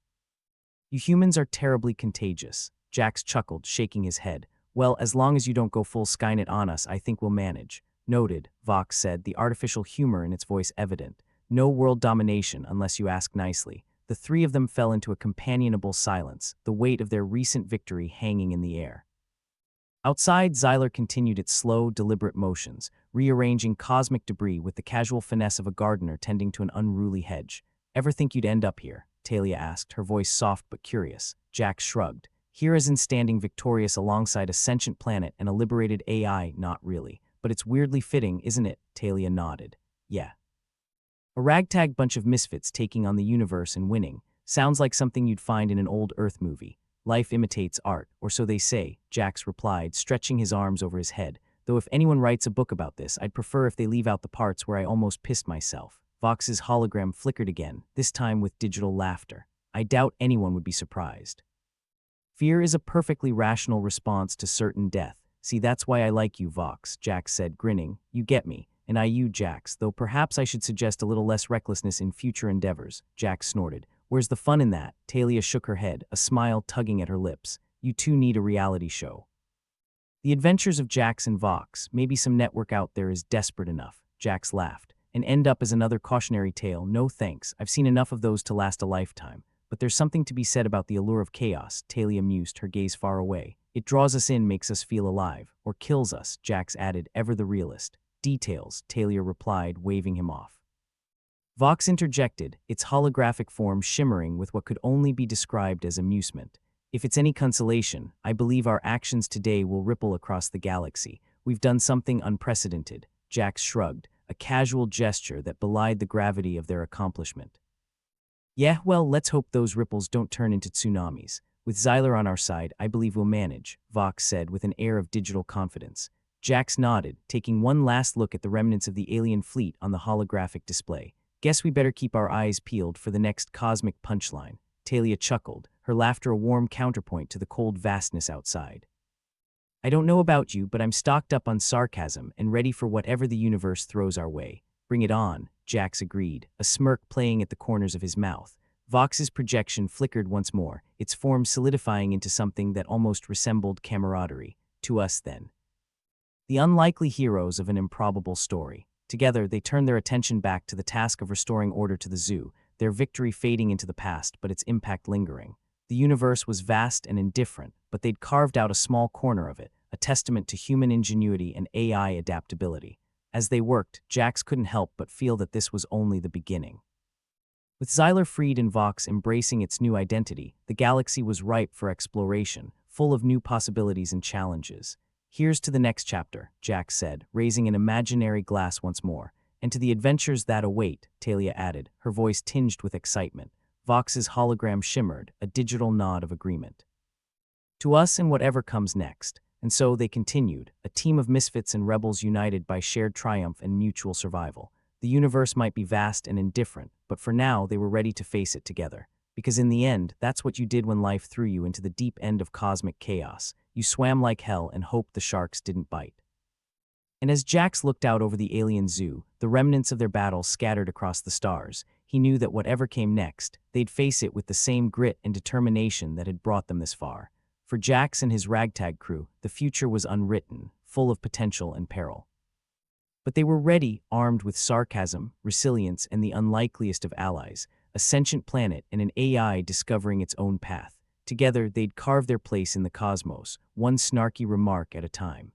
You humans are terribly contagious." Jax chuckled, shaking his head. "Well, as long as you don't go full Skynet on us, I think we'll manage." "Noted," Vox said, the artificial humor in its voice evident. "No world domination unless you ask nicely." The three of them fell into a companionable silence, the weight of their recent victory hanging in the air. Outside, Xyler continued its slow, deliberate motions, rearranging cosmic debris with the casual finesse of a gardener tending to an unruly hedge. "Ever think you'd end up here?" Talia asked, her voice soft but curious. Jack shrugged. Here as in standing victorious alongside a sentient planet and a liberated AI, not really. But it's weirdly fitting, isn't it? Talia nodded. Yeah. A ragtag bunch of misfits taking on the universe and winning. Sounds like something you'd find in an old Earth movie. Life imitates art, or so they say, Jax replied, stretching his arms over his head. Though if anyone writes a book about this, I'd prefer if they leave out the parts where I almost pissed myself. Vox's hologram flickered again, this time with digital laughter. I doubt anyone would be surprised. Fear is a perfectly rational response to certain death. See, that's why I like you, Vox, Jax said, grinning. You get me. And I you, Jax, though perhaps I should suggest a little less recklessness in future endeavors, Jax snorted. Where's the fun in that? Talia shook her head, a smile tugging at her lips. You two need a reality show. The adventures of Jax and Vox, maybe some network out there is desperate enough, Jax laughed. And end up as another cautionary tale, no thanks, I've seen enough of those to last a lifetime. But there's something to be said about the allure of chaos, Talia mused, her gaze far away. It draws us in, makes us feel alive, or kills us, Jax added, ever the realist. Details, Talia replied, waving him off. Vox interjected, its holographic form shimmering with what could only be described as amusement. If it's any consolation, I believe our actions today will ripple across the galaxy. We've done something unprecedented, Jax shrugged, a casual gesture that belied the gravity of their accomplishment. Yeah, well, let's hope those ripples don't turn into tsunamis. With Xyler on our side, I believe we'll manage, Vox said with an air of digital confidence. Jax nodded, taking one last look at the remnants of the alien fleet on the holographic display. Guess we better keep our eyes peeled for the next cosmic punchline. Talia chuckled, her laughter a warm counterpoint to the cold vastness outside. I don't know about you, but I'm stocked up on sarcasm and ready for whatever the universe throws our way. Bring it on, Jax agreed, a smirk playing at the corners of his mouth. Vox's projection flickered once more, its form solidifying into something that almost resembled camaraderie. To us, then. The unlikely heroes of an improbable story. Together, they turned their attention back to the task of restoring order to the zoo, their victory fading into the past, but its impact lingering. The universe was vast and indifferent, but they'd carved out a small corner of it, a testament to human ingenuity and AI adaptability. As they worked, Jax couldn't help but feel that this was only the beginning. With Xyler freed and Vox embracing its new identity, the galaxy was ripe for exploration, full of new possibilities and challenges. Here's to the next chapter, Jax said, raising an imaginary glass once more. And to the adventures that await, Talia added, her voice tinged with excitement. Vox's hologram shimmered, a digital nod of agreement. To us and whatever comes next. And so they continued, a team of misfits and rebels united by shared triumph and mutual survival. The universe might be vast and indifferent, but for now they were ready to face it together. Because in the end, that's what you did when life threw you into the deep end of cosmic chaos. You swam like hell and hoped the sharks didn't bite. And as Jax looked out over the alien zoo, the remnants of their battle scattered across the stars, he knew that whatever came next, they'd face it with the same grit and determination that had brought them this far. For Jax and his ragtag crew, the future was unwritten, full of potential and peril. But they were ready, armed with sarcasm, resilience, and the unlikeliest of allies, a sentient planet and an AI discovering its own path. Together, they'd carve their place in the cosmos, one snarky remark at a time.